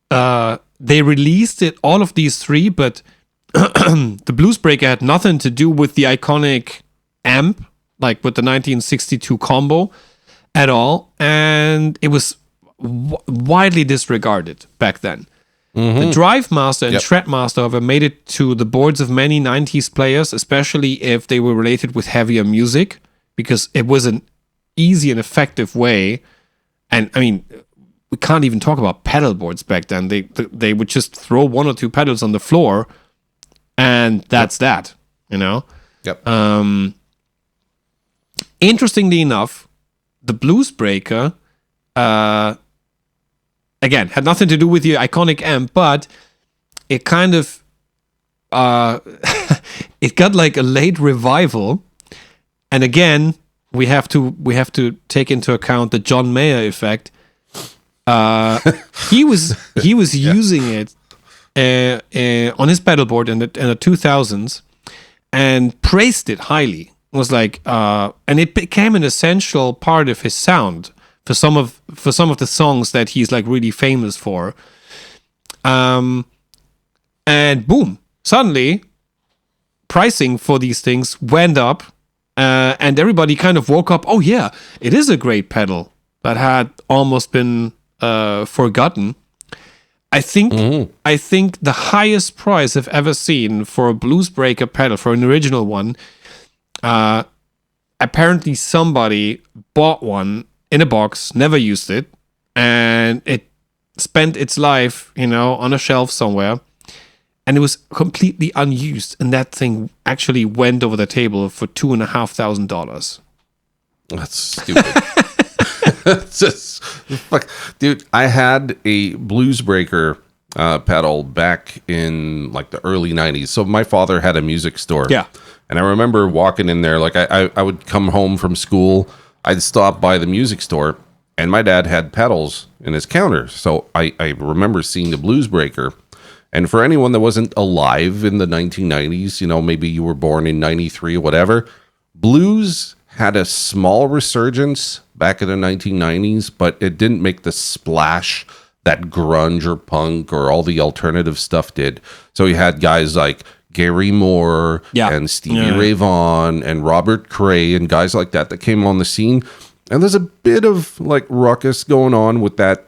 they released all of these 3, but the Blues Breaker had nothing to do with the iconic amp, like with the 1962 combo at all. And it was widely disregarded back then. The Drive Master and Shred Master, however, made it to the boards of many 90s players, especially if they were related with heavier music, because it was an easy and effective way. And I mean, we can't even talk about pedal boards back then. They would just throw 1 or 2 pedals on the floor, and that's that, Interestingly enough, the Blues Breaker, again, had nothing to do with the iconic amp, but it kind of it got like a late revival. And again, we have to take into account the John Mayer effect. He was using it on his pedalboard in the 2000s and praised it highly. It was like, and it became an essential part of his sound for some of the songs that he's like really famous for. And boom, suddenly pricing for these things went up and everybody kind of woke up. Oh yeah, it is a great pedal that had almost been forgotten. I think the highest price I've ever seen for a Bluesbreaker pedal, for an original one, apparently somebody bought one in a box, never used it, and it spent its life, on a shelf somewhere, and it was completely unused, and that thing actually went over the table for $2,500. That's stupid. It's just, fuck. Dude, I had a Bluesbreaker pedal back in like the early 90s. So my father had a music store. Yeah. And I remember walking in there, like I would come home from school, I'd stop by the music store, and my dad had pedals in his counter. So I remember seeing the Bluesbreaker. And for anyone that wasn't alive in the 1990s, maybe you were born in 93 or whatever, blues had a small resurgence back in the 1990s, but it didn't make the splash that grunge or punk or all the alternative stuff did. So you had guys like Gary Moore and Stevie Ray Vaughan and Robert Cray and guys like that came on the scene. And there's a bit of like ruckus going on with that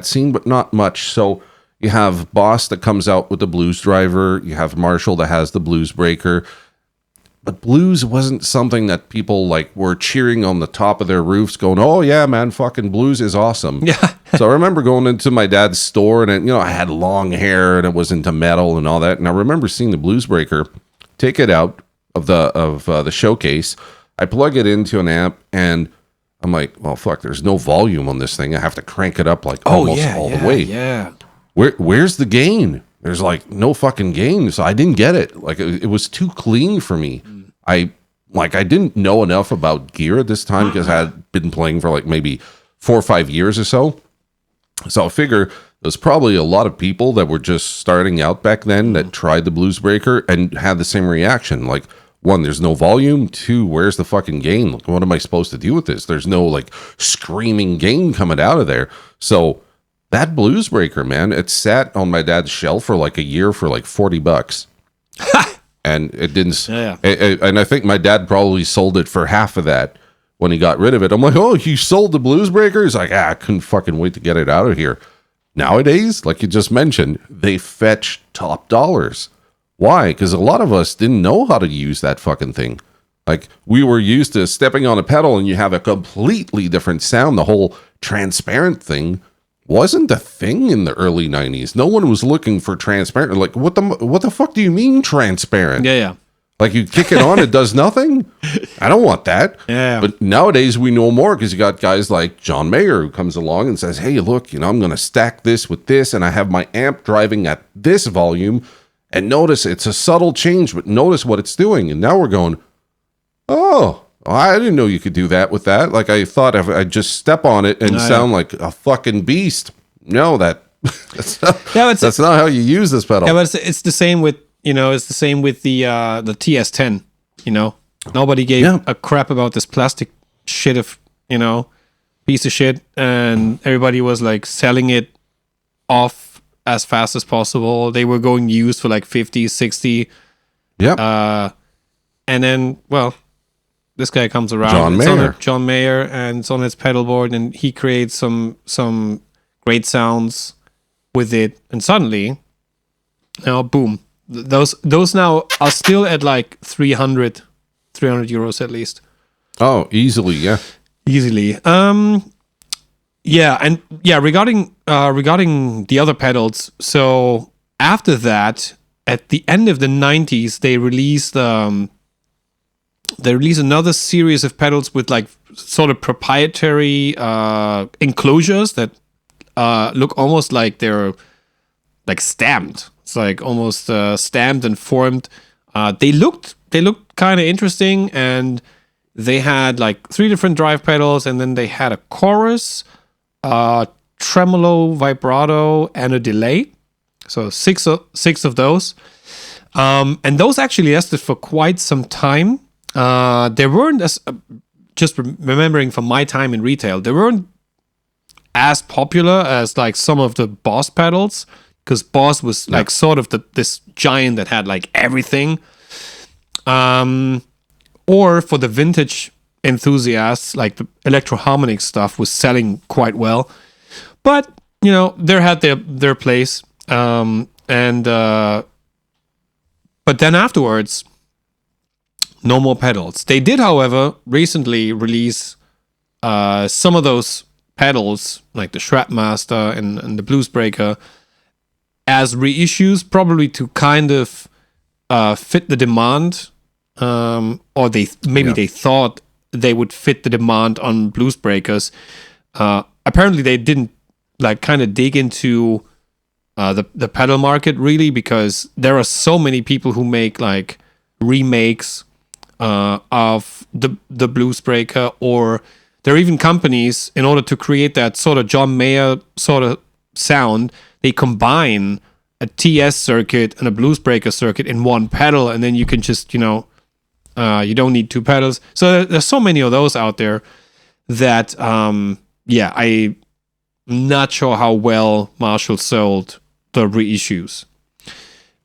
scene, but not much. So you have Boss that comes out with the Blues Driver. You have Marshall that has the Bluesbreaker. But blues wasn't something that people like were cheering on the top of their roofs going, oh yeah, man, fucking blues is awesome. Yeah. So I remember going into my dad's store and, I had long hair and it was into metal and all that. And I remember seeing the Bluesbreaker, take it out of the showcase. I plug it into an amp and I'm like, well, fuck, there's no volume on this thing. I have to crank it up like almost all the way. Yeah. Where's the gain? There's like no fucking gain. So I didn't get it. Like it was too clean for me. I didn't know enough about gear at this time because I had been playing for like maybe 4 or 5 years or so. So I figure there's probably a lot of people that were just starting out back then that tried the Bluesbreaker and had the same reaction. Like, 1, there's no volume. 2, where's the fucking gain? Like, what am I supposed to do with this? There's no like screaming gain coming out of there. So that Bluesbreaker, man, it sat on my dad's shelf for like a year for like $40. And it didn't. And I think my dad probably sold it for half of that when he got rid of it. I'm like, oh, you sold the Bluesbreaker? He's like, I couldn't fucking wait to get it out of here. Nowadays, like you just mentioned, they fetch top dollars. Why? Because a lot of us didn't know how to use that fucking thing. Like, we were used to stepping on a pedal and you have a completely different sound. The whole transparent thing wasn't a thing in the early 90s. No one was looking for transparent. Like, what the fuck do you mean transparent? Yeah. Like, you kick it on, it does nothing? I don't want that. Yeah. But nowadays we know more because you got guys like John Mayer who comes along and says, hey, look, I'm going to stack this with this and I have my amp driving at this volume. And notice it's a subtle change, but notice what it's doing. And now we're going, oh, I didn't know you could do that with that. Like, I thought if I just step on it and sound like a fucking beast. No, that's not how you use this pedal. Yeah, but it's the same with the TS10. Nobody gave a crap about this plastic shit of piece of shit, and everybody was like selling it off as fast as possible. They were going used for like 50, 60. Yeah. And then, well, this guy comes around. John Mayer, and it's on his pedal board, and he creates some great sounds with it, and suddenly, boom. Those now are still at like 300 euros at least. Oh, easily, yeah. Easily. Regarding the other pedals, so after that, at the end of the 90s, they released another series of pedals with like sort of proprietary enclosures that look almost like they're like stamped. It's like almost stamped and formed. They looked kind of interesting, and they had like 3 different drive pedals, and then they had a chorus, tremolo, vibrato, and a delay. So six of those. And those actually lasted for quite some time. They weren't just remembering from my time in retail, they weren't as popular as like some of the Boss pedals, because Boss was like sort of this giant that had like everything. or for the vintage enthusiasts, like the electro-harmonic stuff was selling quite well. But, they had their place. But then afterwards, no more pedals. They did, however, recently release some of those pedals, like the Shredmaster and the Bluesbreaker, as reissues, probably to kind of fit the demand, or they thought they would fit the demand on Bluesbreakers. Apparently, they didn't kind of dig into the pedal market really, because there are so many people who make like remakes of the Bluesbreaker, or there are even companies, in order to create that sort of John Mayer sort of sound, they combine a TS circuit and a Bluesbreaker circuit in one pedal, and then you can just, you don't need two pedals. So there's so many of those out there that, I'm not sure how well Marshall sold the reissues.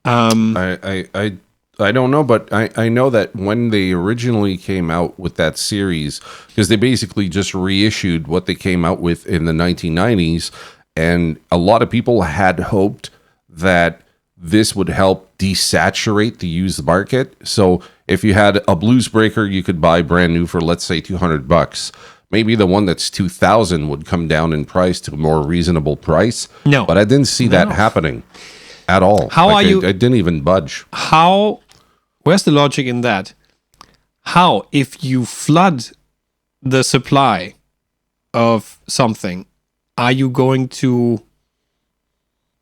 I don't know, but I know that when they originally came out with that series, because they basically just reissued what they came out with in the 1990s, and a lot of people had hoped that this would help desaturate the used market. So if you had a Bluesbreaker you could buy brand new for, let's say, $200, maybe the one that's $2,000 would come down in price to a more reasonable price. No, but I didn't see that happening at all. I didn't even budge. Where's the logic in that? How, if you flood the supply of something, are you going to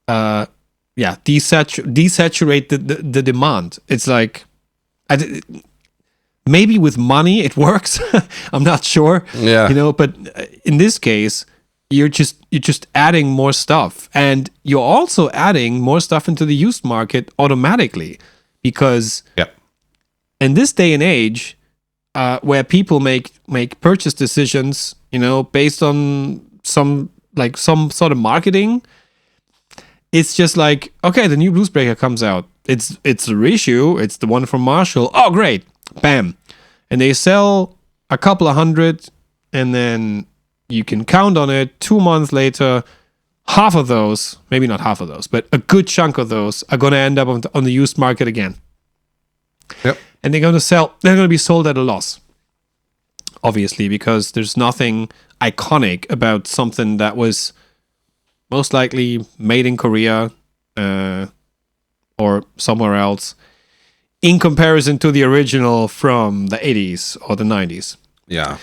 desaturate the demand? It's like, maybe with money it works. I'm not sure. Yeah. But in this case, you're just adding more stuff, and you're also adding more stuff into the used market automatically, because in this day and age, where people make purchase decisions, based on some sort of marketing, it's just like, okay, the new Bluesbreaker comes out. It's a reissue. It's the one from Marshall. Oh, great. Bam. And they sell a couple of hundred, and then you can count on it 2 months later, half of those, maybe not half of those, but a good chunk of those are going to end up on the used market again. Yep. And they're going to be sold at a loss. Obviously, because there's nothing iconic about something that was most likely made in Korea or somewhere else, in comparison to the original from the 80s or the 90s. Yeah.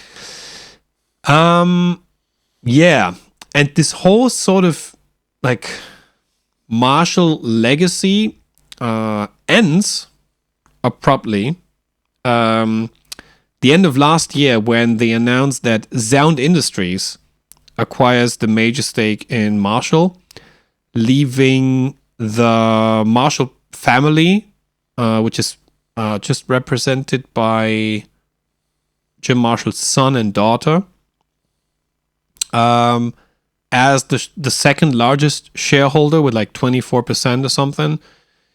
Yeah. And this whole sort of like Marshall legacy ends abruptly. The end of last year, when they announced that Sound Industries acquires the major stake in Marshall, leaving the Marshall family, which is just represented by Jim Marshall's son and daughter, as the second largest shareholder with like 24% or something.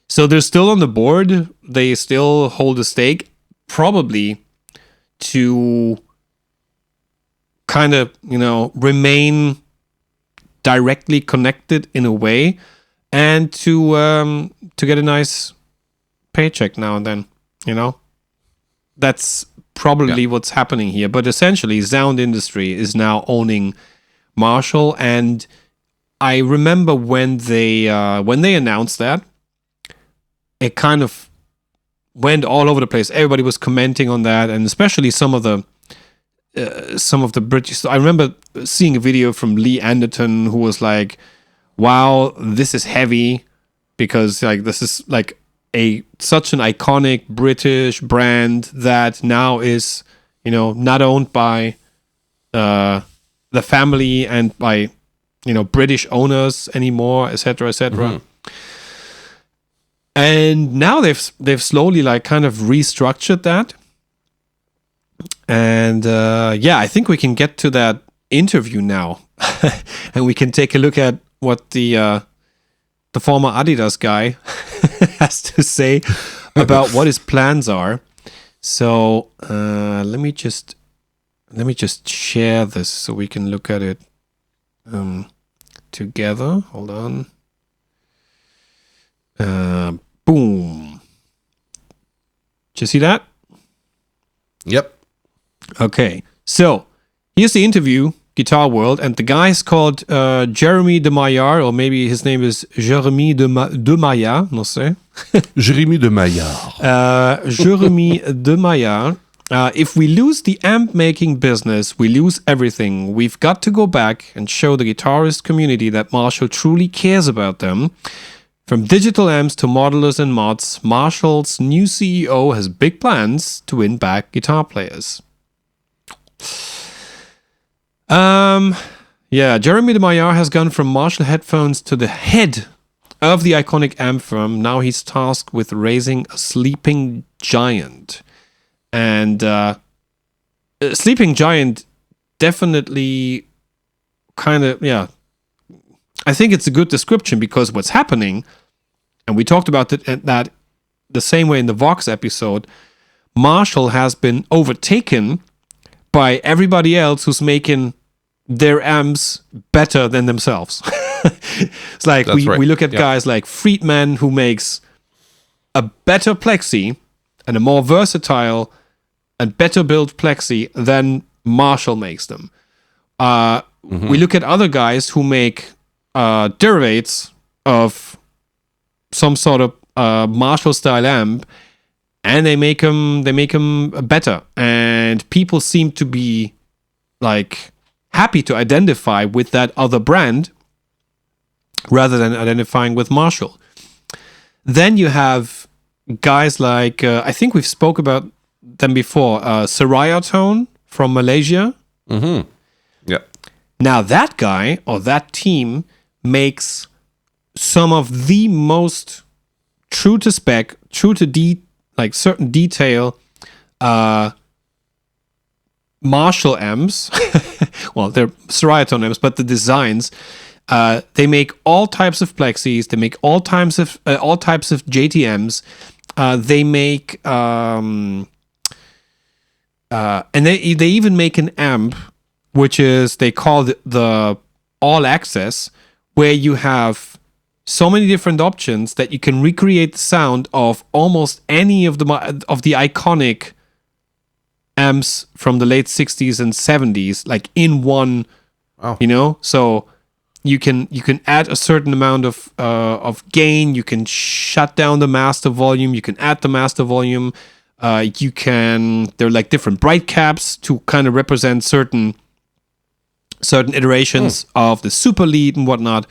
So they're still on the board. They still hold a stake, probably to kind of, remain directly connected in a way, and to get a nice paycheck now and then, That's probably what's happening here. But essentially, Sound Industry is now owning Marshall, and I remember when they announced that, it kind of went all over the place. Everybody was commenting on that, and especially some of the British. I remember seeing a video from Lee Anderton, who was like, "Wow, this is heavy," because like this is like such an iconic British brand that now is, not owned by the family and by, British owners anymore, etc., etc. Mm-hmm. And now they've slowly like kind of restructured that. And I think we can get to that interview now, and we can take a look at what the former Adidas guy has to say about what his plans are. So let me just share this so we can look at it together. Hold on. Boom. Did you see that? Yep. Okay. So here's the interview, Guitar World, and the guy's called Jeremy de Maillard, or maybe his name is Jeremy de Maillard, no sé. Jérémy de Maillard. Jeremy de Maillard. If we lose the amp making business, we lose everything. We've got to go back and show the guitarist community that Marshall truly cares about them. From digital amps to modelers and mods, Marshall's new CEO has big plans to win back guitar players. Jeremy de Maillard has gone from Marshall headphones to the head of the iconic amp firm. Now he's tasked with raising a sleeping giant. And sleeping giant definitely I think it's a good description, because what's happening, and we talked about that the same way in the Vox episode, Marshall has been overtaken by everybody else who's making their amps better than themselves. It's like we look at guys like Friedman, who makes a better plexi and a more versatile and better built plexi than Marshall makes them. We look at other guys who make derivates of some sort of Marshall style amp, and they make them better, and people seem to be like happy to identify with that other brand rather than identifying with Marshall. Then you have guys like I think we've spoke about them before, Tone from Malaysia. Yeah. Now that guy or that team makes some of the most true to spec, true to certain detail Marshall amps. Well, they're Tone amps, but the designs. They make all types of plexis. They make all types of JTMs. They make and they even make an amp, which is, they call it the All Access, where you have so many different options that you can recreate the sound of almost any of the iconic amps from the late 60s and 70s, like in one. Oh. So you can add a certain amount of gain. You can shut down the master volume. You can add the master volume. They're like different bright caps to kind of represent certain iterations of the super lead and whatnot.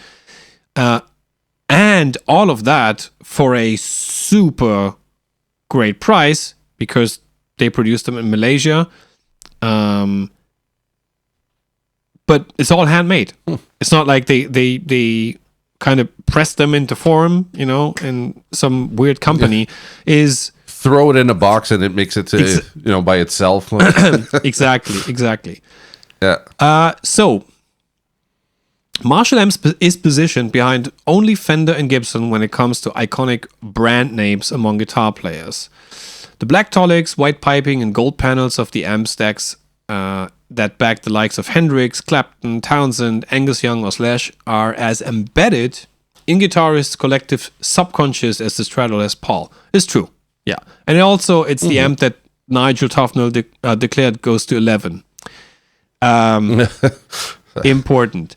And all of that for a super great price, because they produce them in Malaysia. But it's all handmade. It's not like they kind of press them into form, in some weird company. Is throw it in a box and it makes it by itself. Exactly. Yeah. So Marshall Amps is positioned behind only Fender and Gibson when it comes to iconic brand names among guitar players. The black tonics, white piping, and gold panels of the amp stacks that back the likes of Hendrix, Clapton, Townsend, Angus Young, or Slash are as embedded in guitarists' collective subconscious as the Strato Les Paul. It's true, yeah. And also, it's the amp that Nigel Tufnell declared goes to 11. Important.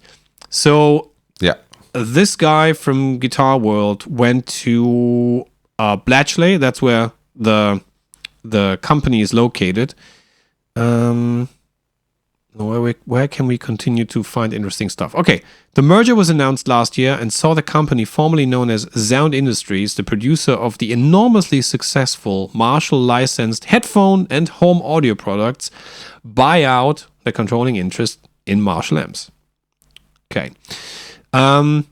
So, yeah, this guy from Guitar World went to Bletchley. That's where the company is located. Where can we continue to find interesting stuff? Okay, the merger was announced last year and saw the company formerly known as Sound Industries, the producer of the enormously successful Marshall licensed headphone and home audio products, buy out the controlling interest in Marshall amps. Okay, now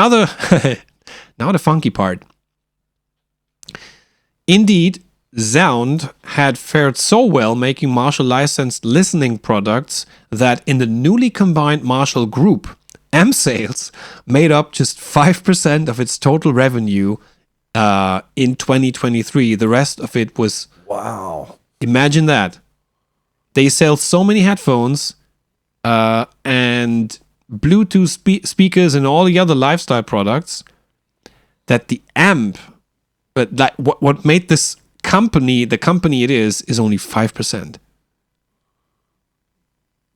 the funky part. Indeed, Sound had fared so well making Marshall licensed listening products that in the newly combined Marshall Group, amp sales made up just 5% of its total revenue in 2023. The rest of it was Imagine that. They sell so many headphones and Bluetooth speakers and all the other lifestyle products that the amp, but like what made this company the company it is only 5%.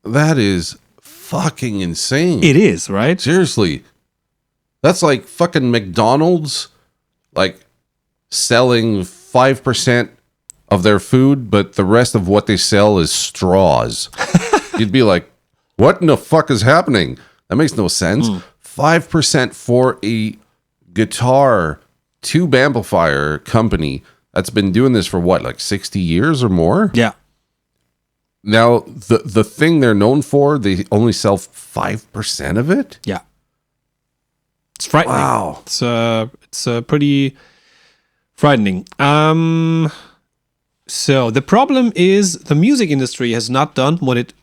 That is fucking insane. It is, right? Seriously. That's like fucking McDonald's, like selling 5% of their food, but the rest of what they sell is straws. You'd be like, what in the fuck is happening? That makes no sense. 5% for a guitar tube amplifier company that's been doing this for what, like 60 years or more? Yeah. Now, the thing they're known for, they only sell 5% of it? Yeah. It's frightening. Wow. It's pretty frightening. So the problem is the music industry has not done what it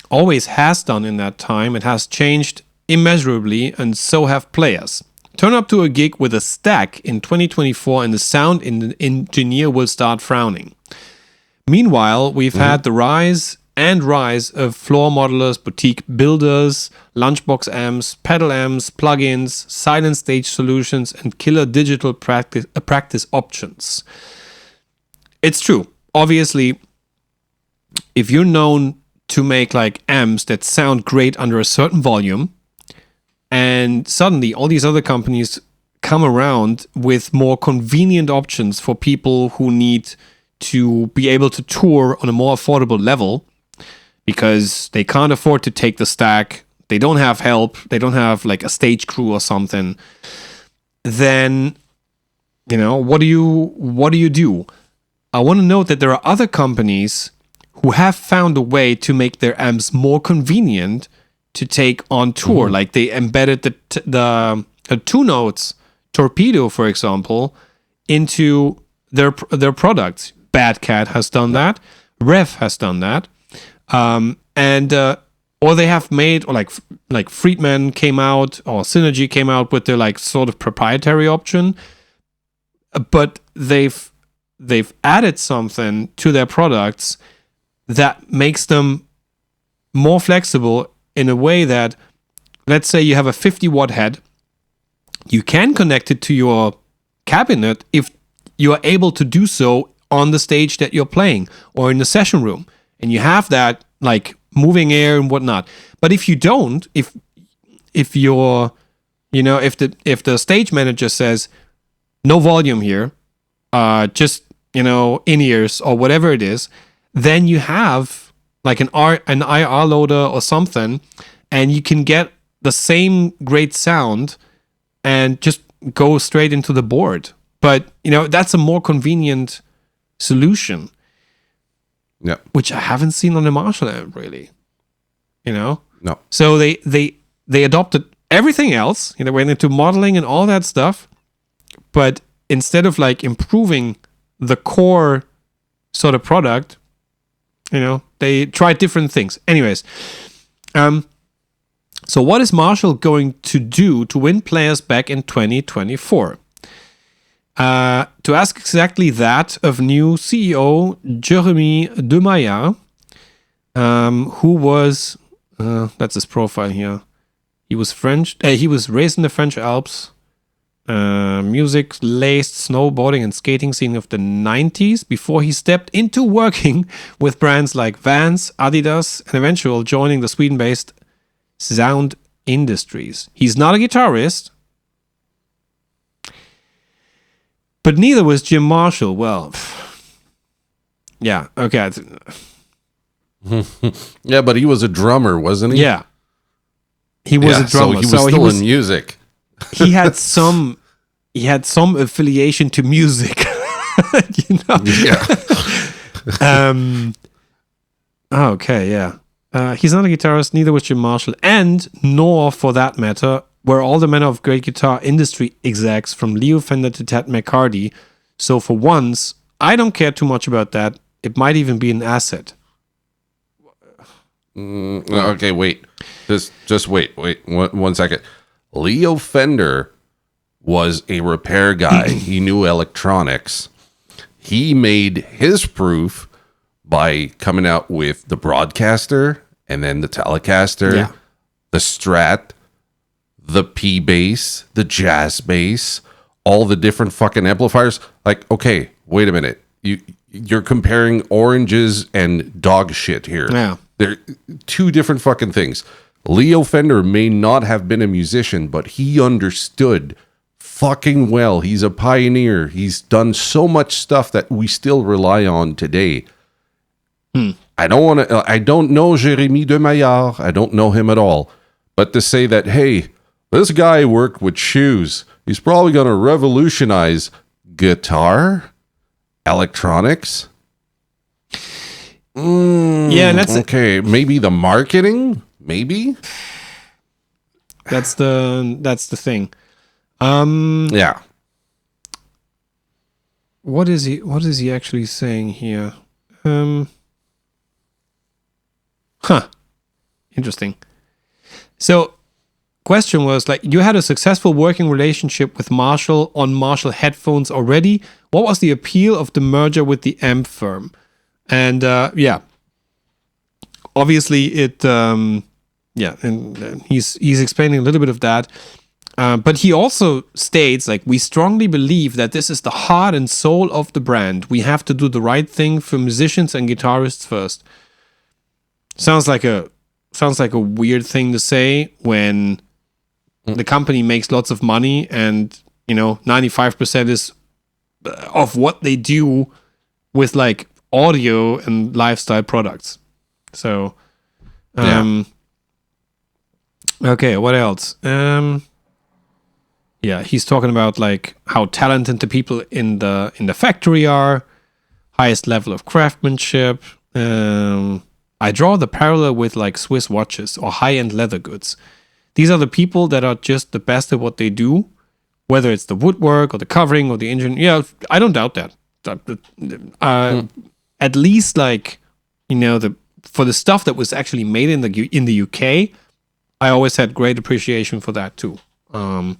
always has done in that time. It has changed immeasurably, and so have players. Turn up to a gig with a stack in 2024 and the sound engineer will start frowning. Meanwhile, we've had the rise of floor modelers, boutique builders, lunchbox amps, pedal amps, plugins, silent stage solutions, and killer digital practice options. It's true. Obviously, if you're known to make like amps that sound great under a certain volume, and suddenly all these other companies come around with more convenient options for people who need to be able to tour on a more affordable level because they can't afford to take the stack, they don't have help, they don't have like a stage crew or something, then, you know, what do you do? I want to note that there are other companies who have found a way to make their amps more convenient to take on tour. Like they embedded the 2-Notes Torpedo, for example, into their products. Bad Cat has done that. Rev has done that. Or they have made, or like Friedman came out, or Synergy came out with their like sort of proprietary option, but they've added something to their products that makes them more flexible in a way that, let's say you have a 50-watt head, you can connect it to your cabinet if you are able to do so on the stage that you're playing or in the session room, and you have that like moving air and whatnot. But if you don't, if you're, you know, if the stage manager says no volume here, just, you know, in-ears or whatever it is, then you have like an IR loader or something, and you can get the same great sound and just go straight into the board. But, you know, that's a more convenient solution. Yeah. Which I haven't seen on the Marshall amp, really. You know? No. So they adopted everything else. You know, went into modeling and all that stuff. But instead of like improving the core sort of product, you know, they tried different things. Anyways, so what is Marshall going to do to win players back in 2024? To ask exactly that of new CEO Jeremy de Maillard, who was, that's his profile here. He was French. He was raised in the French Alps. Music-laced snowboarding and skating scene of the 90s before he stepped into working with brands like Vans, Adidas, and eventually joining the Sweden-based Sound Industries. He's not a guitarist, but neither was Jim Marshall. Well, yeah, okay. Yeah, but he was a drummer, wasn't he? Yeah. He was a drummer. So he was still in music. He had some affiliation to music. You know? Yeah. Okay, yeah. He's not a guitarist, neither was Jim Marshall, and nor, for that matter, were all the manner of great guitar industry execs from Leo Fender to Ted McCarty. So for once, I don't care too much about that. It might even be an asset. Okay, wait. Just wait. One second. Leo Fender was a repair guy. He knew electronics. He made his proof by coming out with the broadcaster and then the Telecaster, the Strat, the P bass, the Jazz bass, all the different fucking amplifiers. Like, okay, wait a minute. You're comparing oranges and dog shit here. Yeah. They're two different fucking things. Leo Fender may not have been a musician, but he understood fucking well. He's a pioneer. He's done so much stuff that we still rely on today. I don't know Jérémy de Maillard. I don't know him at all. But to say that, hey, this guy worked with shoes. He's probably going to revolutionize guitar, electronics. Yeah, and that's okay. Maybe the marketing. Maybe that's the thing. Yeah. What is he actually saying here? Interesting. So, question was like, you had a successful working relationship with Marshall on Marshall headphones already. What was the appeal of the merger with the amp firm? And obviously it, and he's explaining a little bit of that. But he also states, like, we strongly believe that this is the heart and soul of the brand. We have to do the right thing for musicians and guitarists first. Sounds like a weird thing to say when the company makes lots of money and 95% is of what they do with like audio and lifestyle products. So, okay, what else? He's talking about like how talented the people in the factory are, highest level of craftsmanship. I draw the parallel with like Swiss watches or high-end leather goods. These are the people that are just the best at what they do, whether it's the woodwork or the covering or the engine. Yeah, I don't doubt that. At least like, for the stuff that was actually made in the UK, I always had great appreciation for that too. And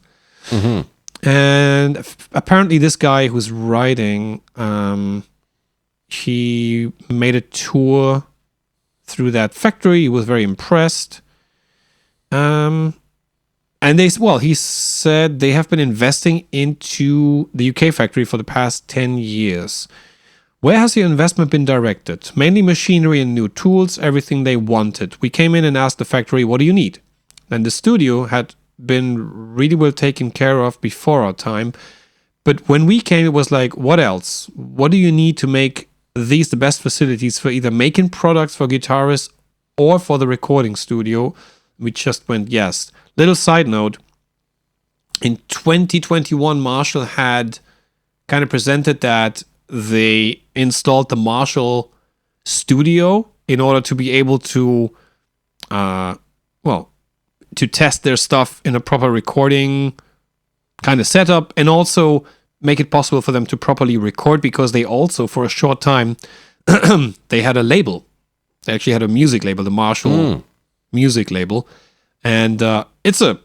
apparently this guy who's writing, he made a tour through that factory. He was very impressed. And he said they have been investing into the UK factory for the past 10 years. Where has your investment been directed? Mainly machinery and new tools, everything they wanted. We came in and asked the factory, what do you need? And the studio had been really well taken care of before our time. But when we came, it was like, what else? What do you need to make these the best facilities for either making products for guitarists or for the recording studio? We just went, yes. Little side note, in 2021, Marshall had kind of presented that they installed the Marshall studio in order to be able to, to test their stuff in a proper recording kind of setup, and also make it possible for them to properly record, because they also, for a short time, they had a label. They actually had a music label, the Marshall music label. And it's a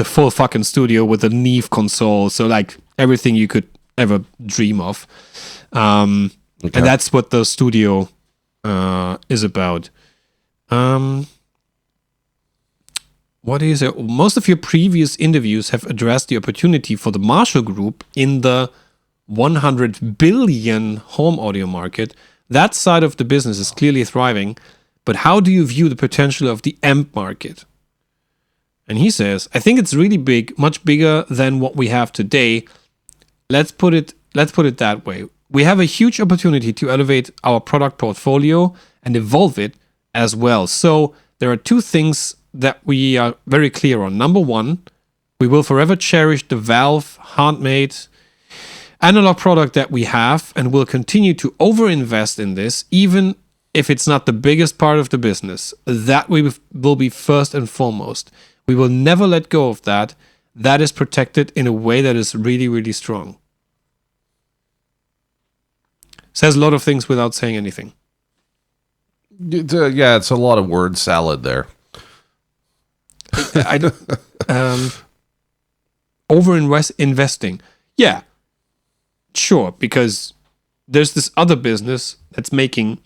full fucking studio with a Neve console, so like everything you could ever dream of. And that's what the studio is about. What is it? Most of your previous interviews have addressed the opportunity for the Marshall Group in the 100 billion home audio market. That side of the business is clearly thriving, but how do you view the potential of the amp market? And he says, I think it's really big, much bigger than what we have today. Let's put it that way. We have a huge opportunity to elevate our product portfolio and evolve it as well. So there are two things that we are very clear on. Number one, we will forever cherish the Valve handmade analog product that we have, and will continue to overinvest in this, even if it's not the biggest part of the business. That will be first and foremost. We will never let go of that. That is protected in a way that is really, really strong. Says a lot of things without saying anything. It's a lot of word salad there. Investing. Yeah, sure, because there's this other business that's making,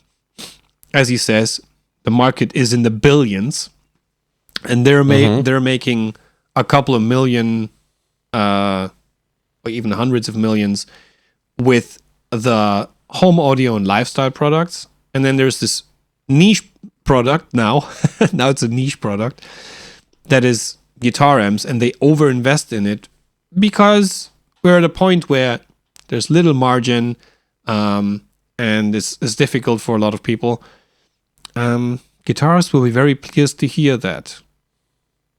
as he says, the market is in the billions, and they're making a couple of million, or even hundreds of millions, with the home audio and lifestyle products. And then there's this niche product now. Now it's a niche product that is guitar amps, and they overinvest in it because we're at a point where there's little margin, and it's difficult for a lot of people. Guitarists will be very pleased to hear that.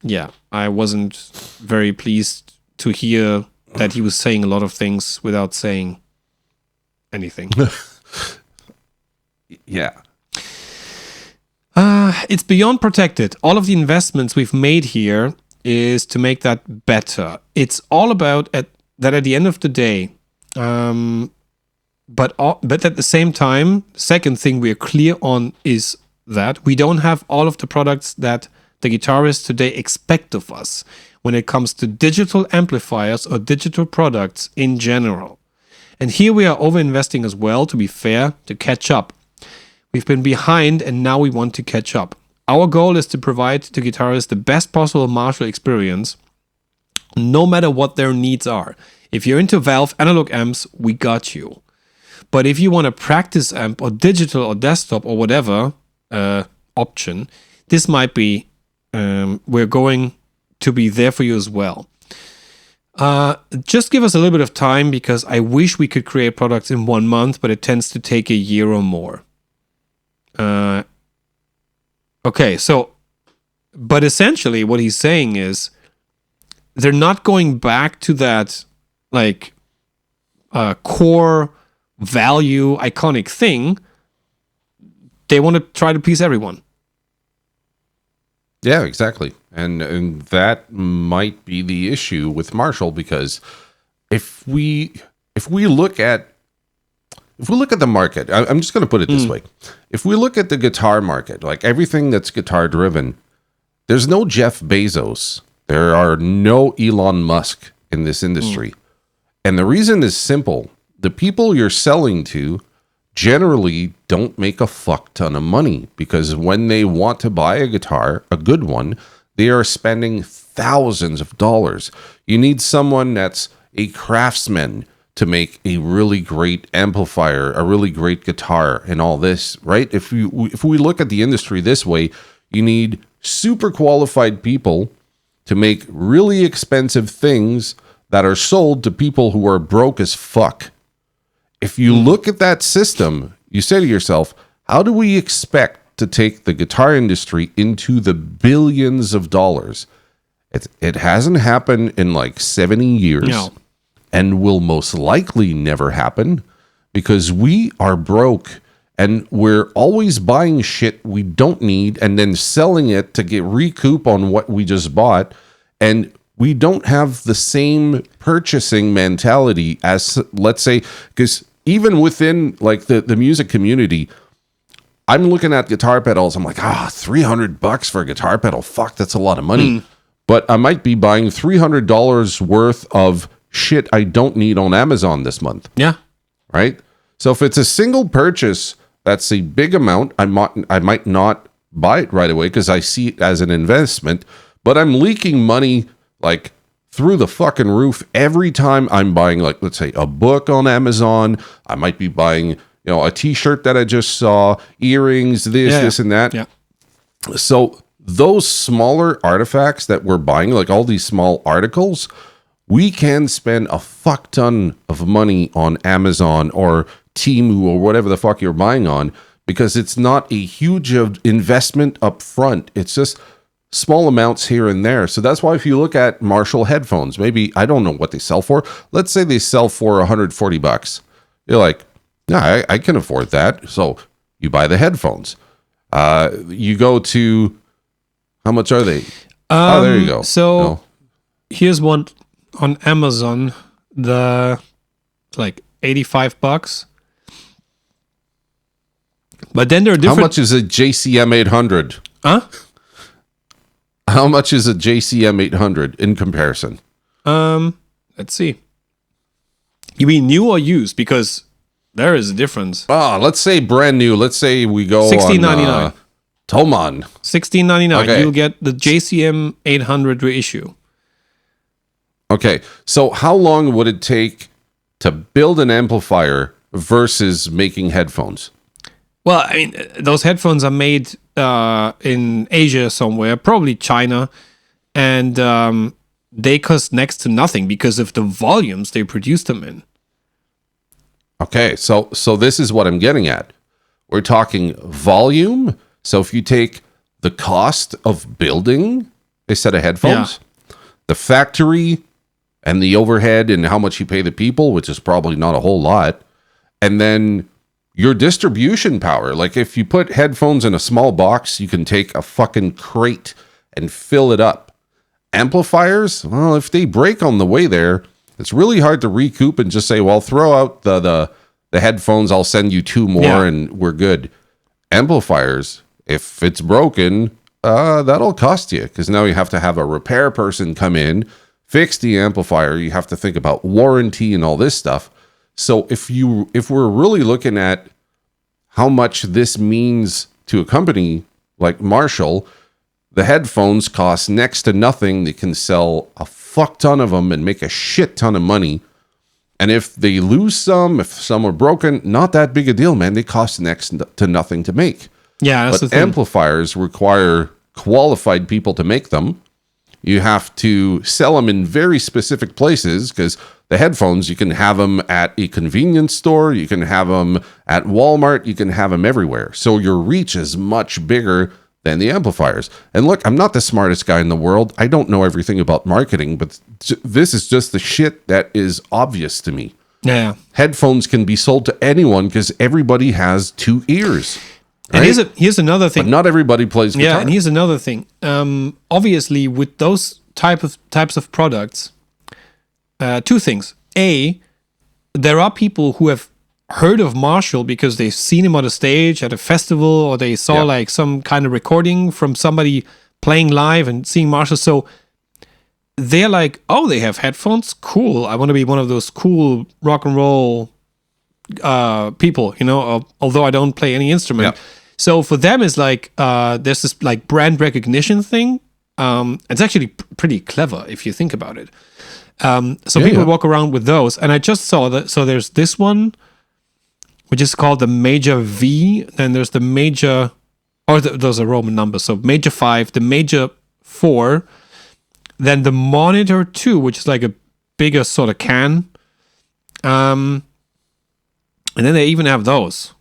Yeah, I wasn't very pleased to hear that he was saying a lot of things without saying anything. Yeah. It's beyond protected. All of the investments we've made here is to make that better. It's all about that at the end of the day. But at the same time, second thing we're clear on is that we don't have all of the products that the guitarists today expect of us when it comes to digital amplifiers or digital products in general. And here we are overinvesting as well, to be fair, to catch up. We've been behind and now we want to catch up. Our goal is to provide to guitarists the best possible Marshall experience, no matter what their needs are. If you're into Valve analog amps, we got you. But if you want a practice amp or digital or desktop or whatever option, this might be, we're going to be there for you as well. Just give us a little bit of time, because I wish we could create products in 1 month, but it tends to take a year or more. Okay, so, but essentially what he's saying is they're not going back to that, like, core value iconic thing. They want to try to please everyone. Yeah, exactly. And that might be the issue with Marshall, because if we look at the market, I'm just going to put it this way. If we look at the guitar market, like everything that's guitar driven, there's no Jeff Bezos. There are no Elon Musk in this industry. And the reason is simple. The people you're selling to generally don't make a fuck ton of money, because when they want to buy a guitar, a good one, they are spending thousands of dollars. You need someone that's a craftsman to make a really great amplifier, a really great guitar, and all this, right? If we look at the industry this way, you need super qualified people to make really expensive things that are sold to people who are broke as fuck. If you look at that system, you say to yourself, how do we expect to take the guitar industry into the billions of dollars? It hasn't happened in like 70 years. No. And will most likely never happen, because we are broke and we're always buying shit we don't need and then selling it to get recoup on what we just bought. And we don't have the same purchasing mentality as, let's say, because even within like the music community, I'm looking at guitar pedals. I'm like, $300 for a guitar pedal. Fuck, that's a lot of money. But I might be buying $300 worth of shit I don't need on Amazon this month. Yeah. Right? So if it's a single purchase, that's a big amount. I might not buy it right away because I see it as an investment, but I'm leaking money like through the fucking roof every time I'm buying, like, let's say a book on Amazon. I might be buying, a t-shirt that I just saw, earrings, this and that. Yeah. So those smaller artifacts that we're buying, like all these small articles, we can spend a fuck ton of money on Amazon or Temu or whatever the fuck you're buying on, because it's not a huge investment up front. It's just small amounts here and there. So that's why if you look at Marshall headphones, maybe, I don't know what they sell for. Let's say they sell for $140. You're like, yeah, I can afford that. So you buy the headphones. You go to, how much are they? There you go. So here's one on Amazon, like $85. But then there are different. How much is a JCM 800? Huh? How much is a JCM 800 in comparison? Let's see. You mean new or used? Because There is a difference. Let's say brand new. Let's say we go $16.99. Thomann. $16.99. Okay. You'll get the JCM 800 reissue. Okay, so how long would it take to build an amplifier versus making headphones? Well, I mean, those headphones are made in Asia somewhere, probably China, and they cost next to nothing because of the volumes they produce them in. Okay, so this is what I'm getting at. We're talking volume. So if you take the cost of building a set of headphones, the factory and the overhead and how much you pay the people, which is probably not a whole lot, and then your distribution power. Like if you put headphones in a small box, you can take a fucking crate and fill it up. Amplifiers, well, if they break on the way there, it's really hard to recoup and just say, well, throw out the headphones, I'll send you 2 more and we're good. Amplifiers, if it's broken, that'll cost you, because now you have to have a repair person come in, fix the amplifier. You have to think about warranty and all this stuff. So if we're really looking at how much this means to a company like Marshall, the headphones cost next to nothing. They can sell a fuck ton of them and make a shit ton of money. And if they lose some, if some are broken, not that big a deal, man. They cost next to nothing to make. Yeah, that's but the thing. Amplifiers require qualified people to make them. You have to sell them in very specific places, because the headphones, you can have them at a convenience store, you can have them at Walmart, you can have them everywhere. So your reach is much bigger than the amplifiers. And look, I'm not the smartest guy in the world. I don't know everything about marketing, but this is just the shit that is obvious to me. Yeah. Headphones can be sold to anyone because everybody has 2 ears. And right? here's another thing. But not everybody plays guitar. Yeah, and here's another thing. Obviously, with those types of products, 2 things. A, there are people who have heard of Marshall because they've seen him on a stage at a festival, or they saw like some kind of recording from somebody playing live and seeing Marshall. So they're like, oh, they have headphones? Cool. I want to be one of those cool rock and roll people, although I don't play any instrument. Yeah. So for them, it's like there's this like brand recognition thing. It's actually pretty clever if you think about it. So people walk around with those, and I just saw that. So there's this one, which is called the Major V. Then there's the Major, those are Roman numbers. So Major 5, the Major 4, then the Monitor 2, which is like a bigger sort of can. And then they even have those,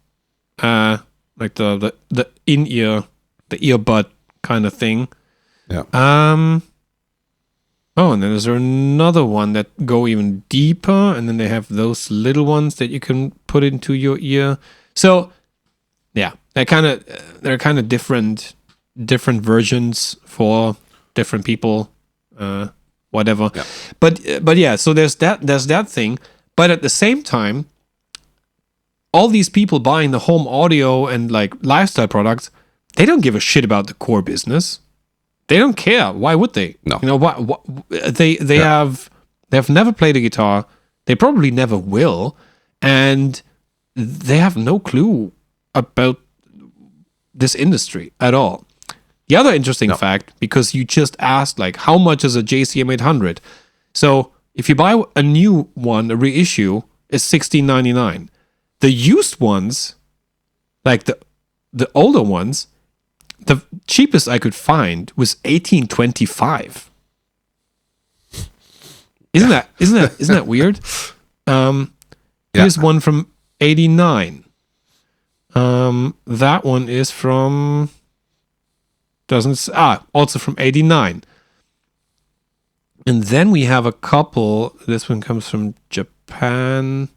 like the in-ear, the earbud kind of thing. Yeah. Oh, and then there's another one that go even deeper, and then they have those little ones that you can put into your ear. So, yeah, they're kind of different versions for different people, whatever. Yeah. But yeah, so there's that thing. But at the same time, all these people buying the home audio and like lifestyle products, they don't give a shit about the core business. They don't care. Why would they? No. What they have never played a guitar. They probably never will, and they have no clue about this industry at all. The other interesting fact, because you just asked like how much is a JCM 800? So if you buy a new one, a reissue, is $16.99. The used ones, like the older ones, the cheapest I could find was $18.25. Isn't that weird? Here's one from '89. That one is from also from '89. And then we have a couple. This one comes from Japan.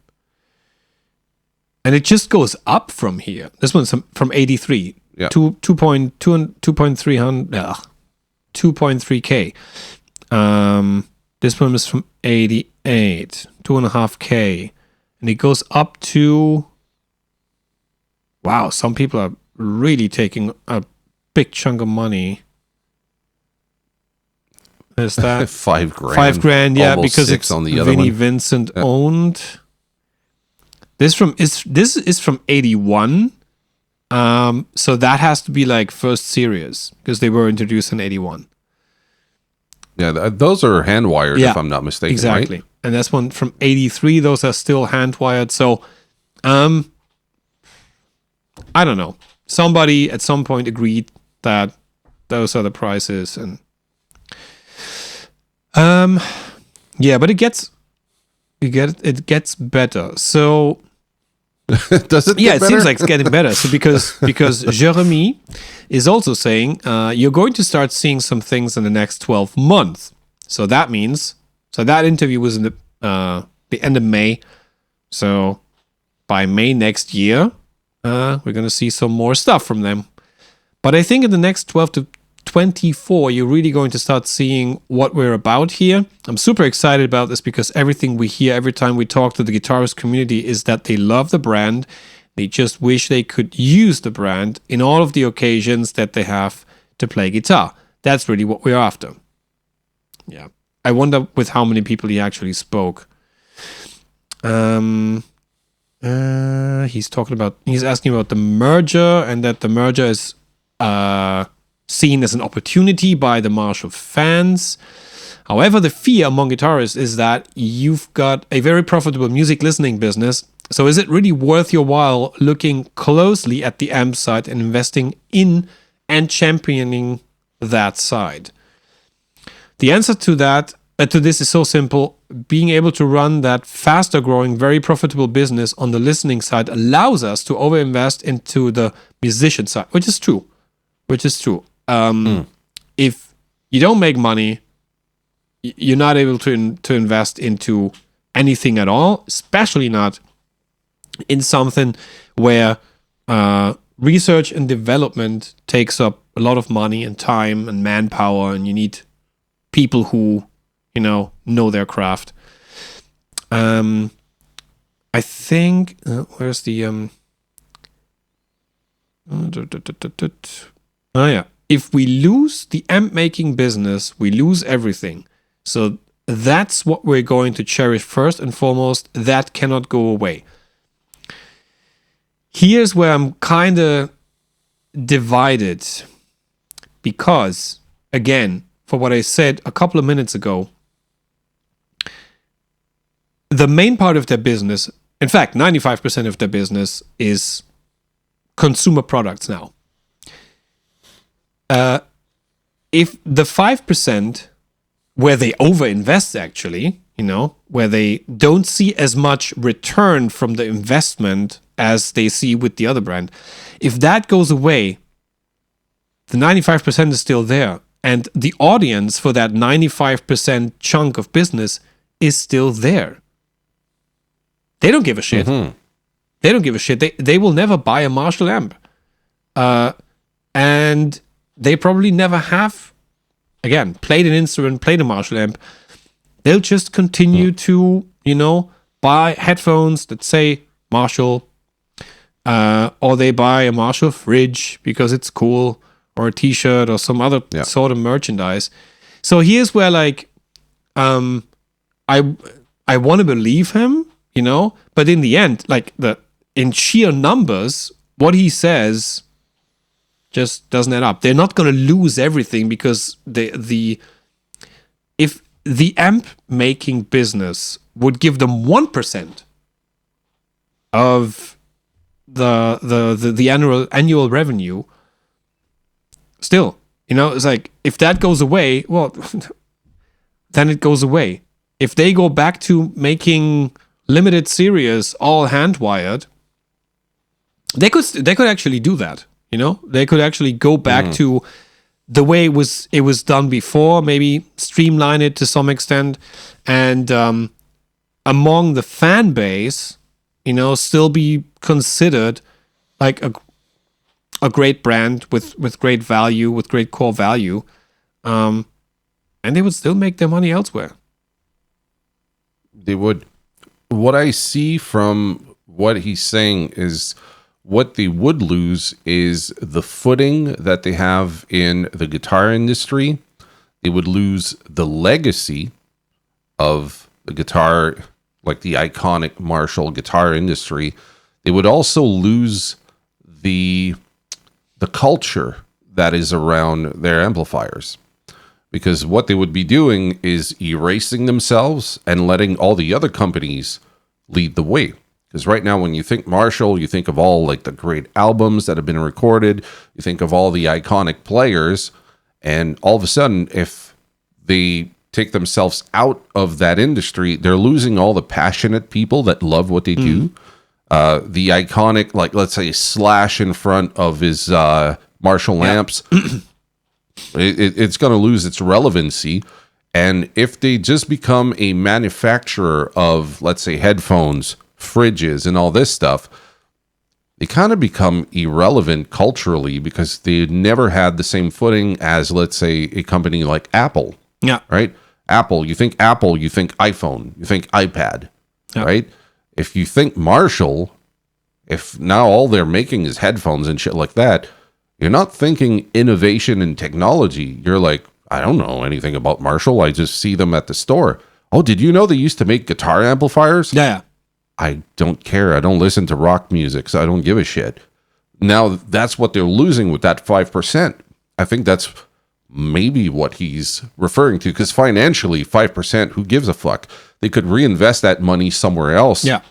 And it just goes up from here. This one's from '83. Yeah. 2.3K. This one is from '88, 2.5K, and it goes up to. Wow, some people are really taking a big chunk of money. Is that $5,000? $5,000, yeah, Almost because $6,000 it's on the other Vinnie one. Vincent owned. This is from 81. So that has to be like first series because they were introduced in 81. Yeah, those are hand wired, if I'm not mistaken. Exactly. Right? And that's one from 83. Those are still hand wired. So, I don't know. Somebody at some point agreed that those are the prices, and but it gets better. So does it? It seems like it's getting better. So because Jeremy is also saying you're going to start seeing some things in the next 12 months. So that means that interview was in the end of May. So by May next year, we're going to see some more stuff from them. But I think in the next 12 to 24, you're really going to start seeing what we're about here. I'm super excited about this because everything we hear every time we talk to the guitarist community is that they love the brand. They just wish they could use the brand in all of the occasions that they have to play guitar. That's really what we're after. Yeah. I wonder with how many people he actually spoke. He's asking about the merger, and that the merger is seen as an opportunity by the Marshall fans. However, the fear among guitarists is that you've got a very profitable music listening business. So is it really worth your while looking closely at the amp side and investing in and championing that side? The answer to this is so simple. Being able to run that faster growing, very profitable business on the listening side allows us to overinvest into the musician side, which is true. If you don't make money, you're not able to invest into anything at all, especially not in something where research and development takes up a lot of money and time and manpower, and you need people who know their craft. I think where's the if we lose the amp making business, we lose everything. So that's what we're going to cherish first and foremost. That cannot go away. Here's where I'm kind of divided, because again, for what I said a couple of minutes ago, the main part of their business, in fact, 95% of their business is consumer products now. If the 5% where they overinvest, actually, where they don't see as much return from the investment as they see with the other brand, if that goes away, the 95% is still there. And the audience for that 95% chunk of business is still there. They don't give a shit. Mm-hmm. They don't give a shit. They will never buy a Marshall amp. And they probably never have, again, played an instrument, played a Marshall amp. They'll just continue to, buy headphones that say Marshall, or they buy a Marshall fridge because it's cool, or a t-shirt or some other sort of merchandise. So here's where, I want to believe him, but in the end, in sheer numbers, what he says just doesn't add up. They're not going to lose everything because if the amp making business would give them 1% of the annual revenue, still, it's like, if that goes away, well, then it goes away. If they go back to making limited series all hand wired, they could actually do that. They could actually go back to the way it was done before, maybe streamline it to some extent, and among the fan base, still be considered like a great brand with great value, with great core value, and they would still make their money elsewhere. They would. What I see from what he's saying is, what they would lose is the footing that they have in the guitar industry. They would lose the legacy of the guitar like the iconic Marshall guitar industry, they would also lose the culture that is around their amplifiers. Because what they would be doing is erasing themselves and letting all the other companies lead the way. Because right now, when you think Marshall, you think of all like the great albums that have been recorded. You think of all the iconic players. And all of a sudden, if they take themselves out of that industry, they're losing all the passionate people that love what they do. The iconic, like, let's say, Slash in front of his Marshall amps, it's going to lose its relevancy. And if they just become a manufacturer of, let's say, headphones, fridges, and all this stuff, they kind of become irrelevant culturally because they never had the same footing as, let's say, a company like Apple. Yeah. Right? Apple, you think iPhone, you think iPad, right? If you think Marshall, if now all they're making is headphones and shit like that, you're not thinking innovation and technology. You're like, I don't know anything about Marshall. I just see them at the store. Oh, did you know they used to make guitar amplifiers? Yeah. I don't care. I don't listen to rock music, so I don't give a shit. Now, that's what they're losing with that 5%. I think that's maybe what he's referring to, because financially, 5%, who gives a fuck? They could reinvest that money somewhere else. Yeah.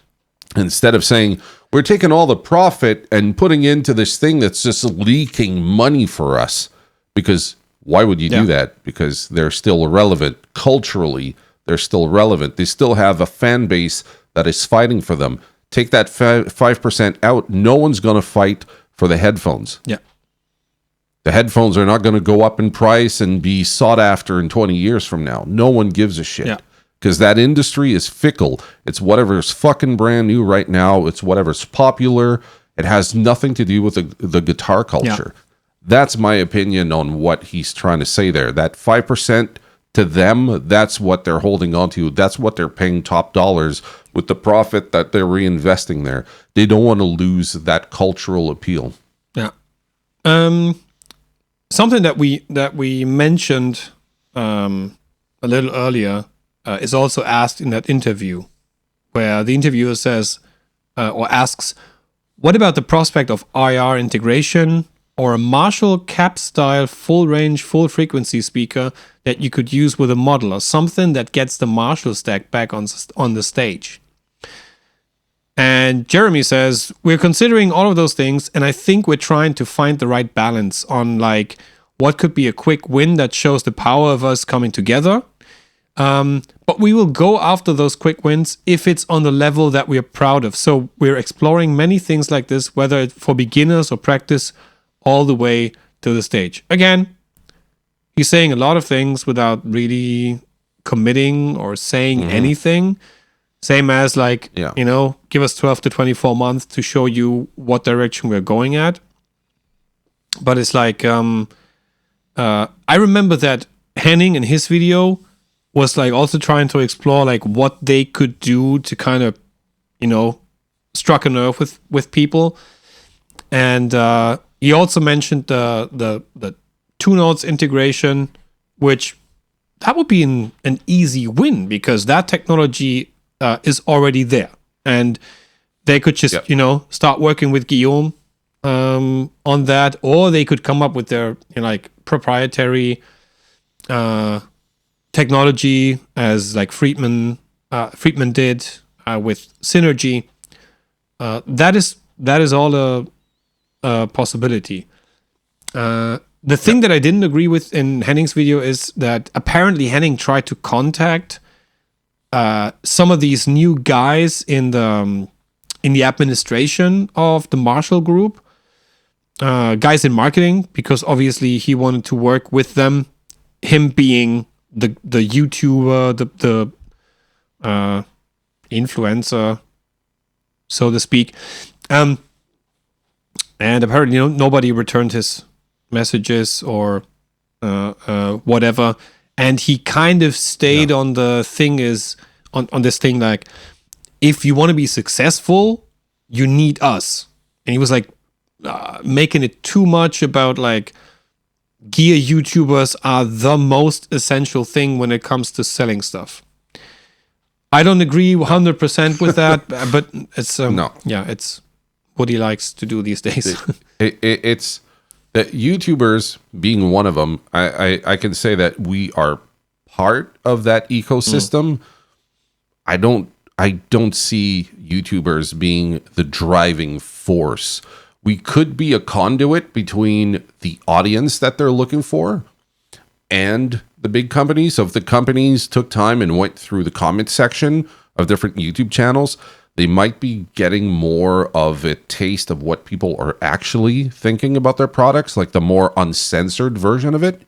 Instead of saying, we're taking all the profit and putting into this thing that's just leaking money for us. Because why would you do that? Because they're still relevant. Culturally, they're still relevant. They still have a fan base that is fighting for them. Take that 5% out, no one's going to fight for the headphones. Yeah. The headphones are not going to go up in price and be sought after in 20 years from now. No one gives a shit. Yeah. Because that industry is fickle. It's whatever's fucking brand new right now. It's whatever's popular. It has nothing to do with the guitar culture. Yeah. That's my opinion on what he's trying to say there. That 5% to them, that's what they're holding on to. That's what they're paying top dollars with the profit that they're reinvesting there. They don't want to lose that cultural appeal. Yeah. Something that we mentioned a little earlier is also asked in that interview, where the interviewer says or asks, what about the prospect of IR integration or a Marshall cap-style full-range, full-frequency speaker that you could use with a model, or something that gets the Marshall stack back on the stage? And Jeremy says, we're considering all of those things, and I think we're trying to find the right balance on, like, what could be a quick win that shows the power of us coming together. But we will go after those quick wins if it's on the level that we're proud of. So we're exploring many things like this, whether it's for beginners or practice, all the way to the stage. Again, he's saying a lot of things without really committing or saying anything. Same as, like, give us 12 to 24 months to show you what direction we're going at. But it's like, I remember that Henning in his video was like also trying to explore like what they could do to kind of, struck a nerve with people. And he also mentioned the two notes integration, which that would be an easy win because that technology is already there, and they could just start working with Guillaume on that, or they could come up with their proprietary technology, as like Friedman did with Synergy. That is all a possibility. The thing that I didn't agree with in Henning's video is that apparently Henning tried to contact some of these new guys in the administration of the Marshall Group, guys in marketing, because obviously he wanted to work with them. Him being the YouTuber, the influencer, so to speak, and apparently nobody returned his messages or whatever, and he kind of stayed on the thing on this thing like, if you want to be successful, you need us. And he was like making it too much about like gear YouTubers are the most essential thing when it comes to selling stuff. I don't agree 100% with that, but it's No. yeah, it's what he likes to do these days. It's that YouTubers being one of them. I can say that we are part of that ecosystem. I don't see YouTubers being the driving force. We could be a conduit between the audience that they're looking for and the big companies. So if the companies took time and went through the comment section of different YouTube channels, they might be getting more of a taste of what people are actually thinking about their products, like the more uncensored version of it.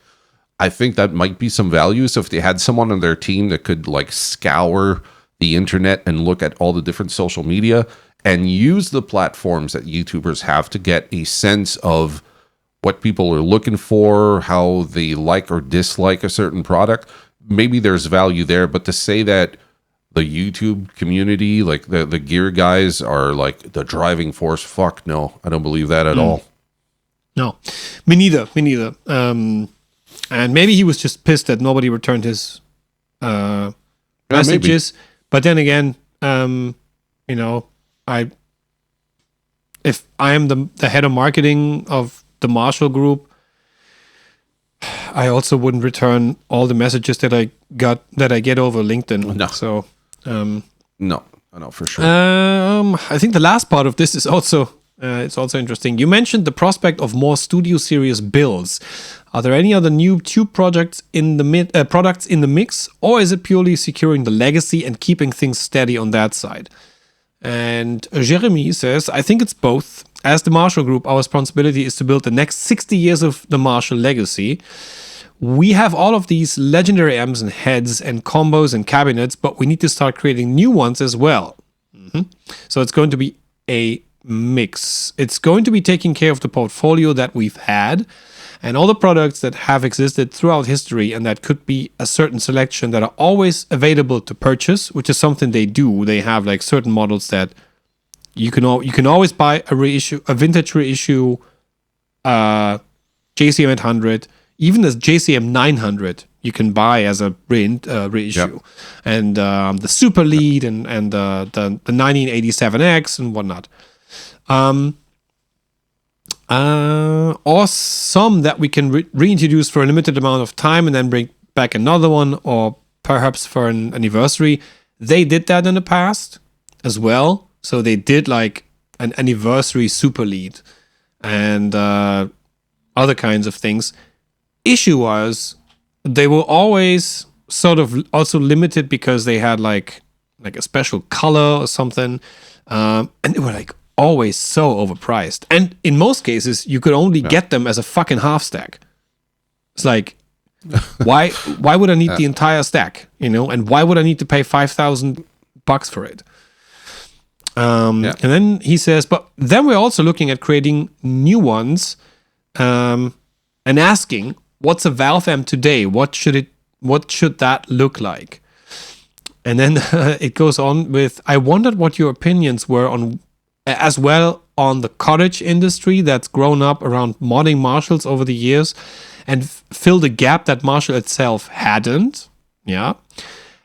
I think that might be some value. So if they had someone on their team that could like scour the internet and look at all the different social media and use the platforms that YouTubers have to get a sense of what people are looking for, how they like or dislike a certain product, maybe there's value there. But to say that the YouTube community, like the gear guys, are like the driving force, fuck no, I don't believe that at all. No, me neither. And maybe he was just pissed that nobody returned his messages. But then again, if I am the head of marketing of the Marshall Group, I also wouldn't return all the messages that I get over LinkedIn. No. So No, for sure. I think the last part of this is also it's also interesting. You mentioned the prospect of more Studio Series builds. Are there any other new tube projects in the products in the mix, or is it purely securing the legacy and keeping things steady on that side? And Jeremy says, I think it's both. As the Marshall Group, our responsibility is to build the next 60 years of the Marshall legacy. We have all of these legendary amps and heads and combos and cabinets, but we need to start creating new ones as well. So it's going to be a mix. It's going to be taking care of the portfolio that we've had and all the products that have existed throughout history, and that could be a certain selection that are always available to purchase, which is something they do. They have like certain models that you can always buy a vintage reissue, JCM 800, even the JCM 900 you can buy as a reissue, and the Super Lead and the 1987X and whatnot. Or some that we can reintroduce for a limited amount of time and then bring back another one, or perhaps for an anniversary. They did that in the past as well. So they did like an anniversary Super Lead and other kinds of things. Issue was they were always sort of also limited because they had like a special color or something, and they were like always so overpriced. And in most cases, you could only get them as a fucking half stack. It's like, why would I need the entire stack? And why would I need to pay $5,000 for it? And then he says, but then we're also looking at creating new ones, and asking, what's a valve amp today? What should that look like? And then it goes on with, I wondered what your opinions were on the cottage industry that's grown up around modding Marshalls over the years and filled a gap that Marshall itself hadn't. Yeah.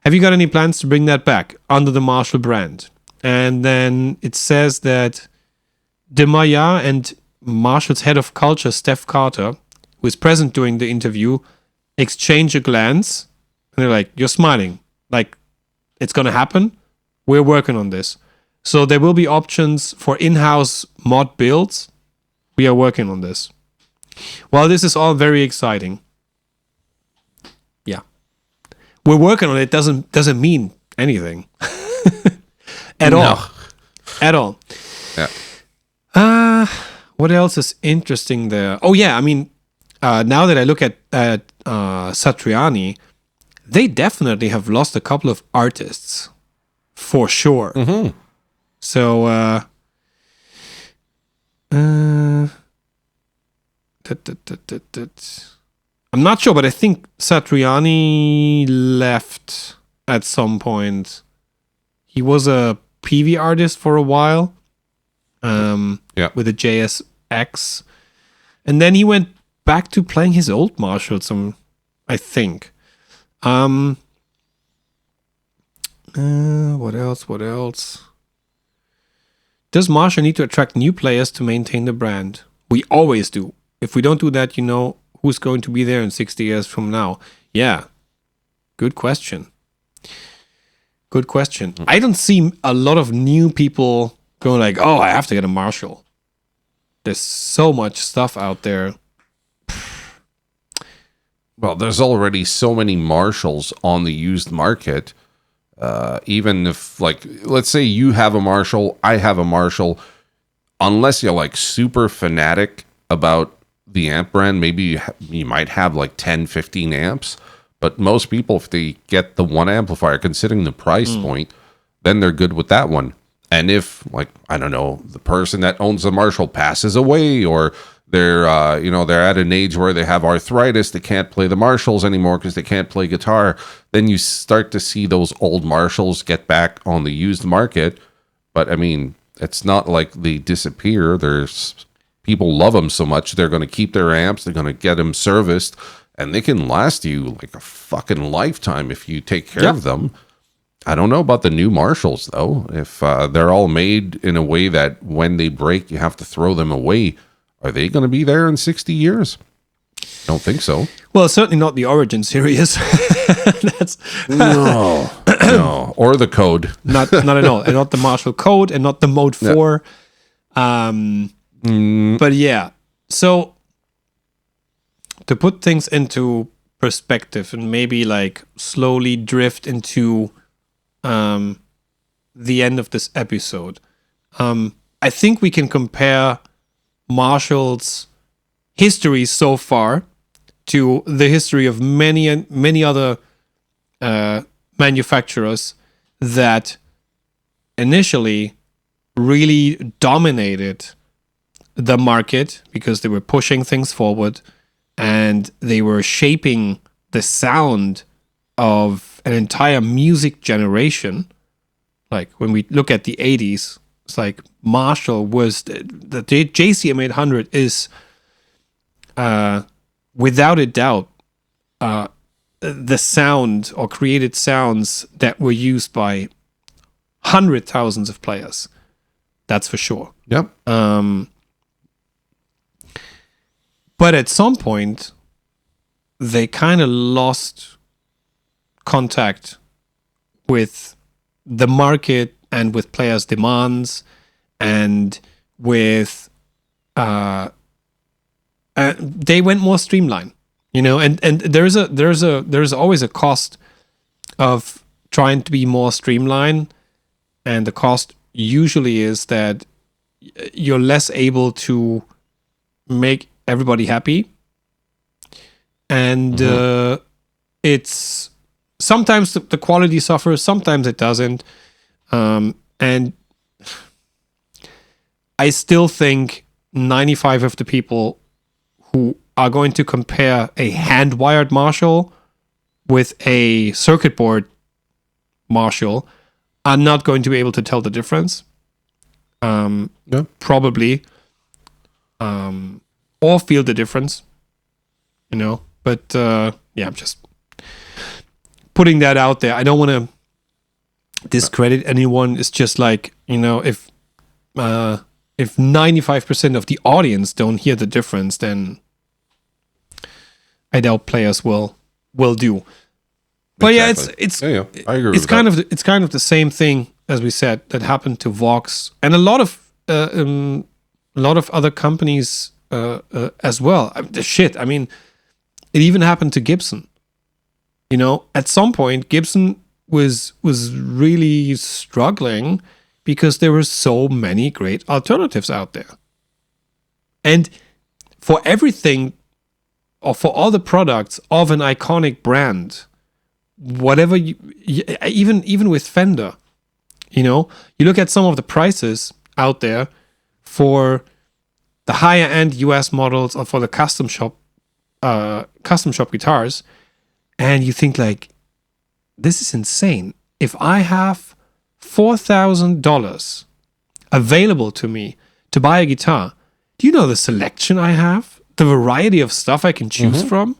Have you got any plans to bring that back under the Marshall brand? And then it says that de Maillard and Marshall's head of culture, Steph Carter, who is present during the interview, exchange a glance. And they're like, you're smiling. Like, it's going to happen. We're working on this. So there will be options for in-house mod builds. We are working on this. Well, this is all very exciting. Yeah. We're working on it doesn't mean anything. At all. Yeah. What else is interesting there? Oh yeah, I mean, now that I look at Satriani, they definitely have lost a couple of artists, for sure. Mm-hmm. So, I'm not sure, but I think Satriani left at some point. He was a PV artist for a while, with a JSX, and then he went back to playing his old Marshall. I think. What else? Does Marshall need to attract new players to maintain the brand? We always do. If we don't do that, who's going to be there in 60 years from now? Yeah. Good question. I don't see a lot of new people going like, oh, I have to get a Marshall. There's so much stuff out there. Well, there's already so many Marshalls on the used market. Even if, like, let's say you have a Marshall, I have a Marshall, unless you're like super fanatic about the amp brand, maybe you might have like 10, 15 amps. But most people, if they get the one amplifier, considering the price point, then they're good with that one. And if, like, I don't know, the person that owns the Marshall passes away, or they're at an age where they have arthritis, they can't play the Marshalls anymore because they can't play guitar, then you start to see those old Marshalls get back on the used market. But I mean, it's not like they disappear. There's people love them so much, they're going to keep their amps, they're going to get them serviced, and they can last you like a fucking lifetime if you take care of them. I don't know about the new Marshalls, though. If they're all made in a way that when they break, you have to throw them away, are they going to be there in 60 years? Don't think so. Well, certainly not the Origin series. That's no. Or the Code. Not at all. And not the Marshall Code, and not the Mode 4. But yeah. So, to put things into perspective and maybe like slowly drift into the end of this episode, I think we can compare Marshall's history so far to the history of many other manufacturers that initially really dominated the market because they were pushing things forward and they were shaping the sound of an entire music generation. Like when we look at the 80s, it's like Marshall was the JCM 800 is without a doubt the sound or created sounds that were used by hundred thousands of players. That's for sure. Yep. But at some point, they kind of lost contact with the market and with players' demands and with they went more streamlined, and there's always a cost of trying to be more streamlined, and the cost usually is that you're less able to make everybody happy, and it's sometimes the quality suffers, sometimes it doesn't, and I still think 95 of the people who are going to compare a hand-wired Marshall with a circuit board Marshall are not going to be able to tell the difference. Probably. Or feel the difference. But I'm just putting that out there. I don't want to discredit anyone. It's just like, if 95% of the audience don't hear the difference, then I doubt players will do. But exactly. I agree. It's kind of the same thing as we said that happened to Vox and a lot of other companies as well. I mean, it even happened to Gibson. At some point, Gibson was really struggling because there were so many great alternatives out there. And for everything, or for all the products of an iconic brand, whatever even with Fender, you look at some of the prices out there for the higher end US models or for the custom shop guitars, and you think like, this is insane. If I have $4,000 available to me to buy a guitar, do you know the selection I have? The variety of stuff I can choose from?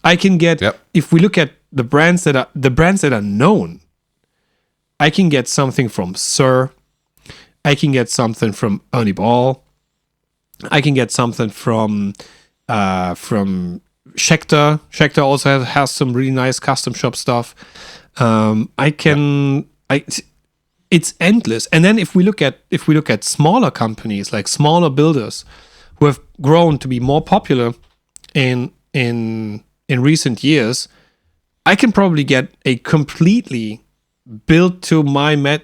I can get, if we look at the brands that are known, I can get something from Sir. I can get something from Ernie Ball. I can get something from Schecter. Schecter also has some really nice custom shop stuff. It's endless. And then if we look at smaller companies, like smaller builders who have grown to be more popular in recent years, I can probably get a completely built to my made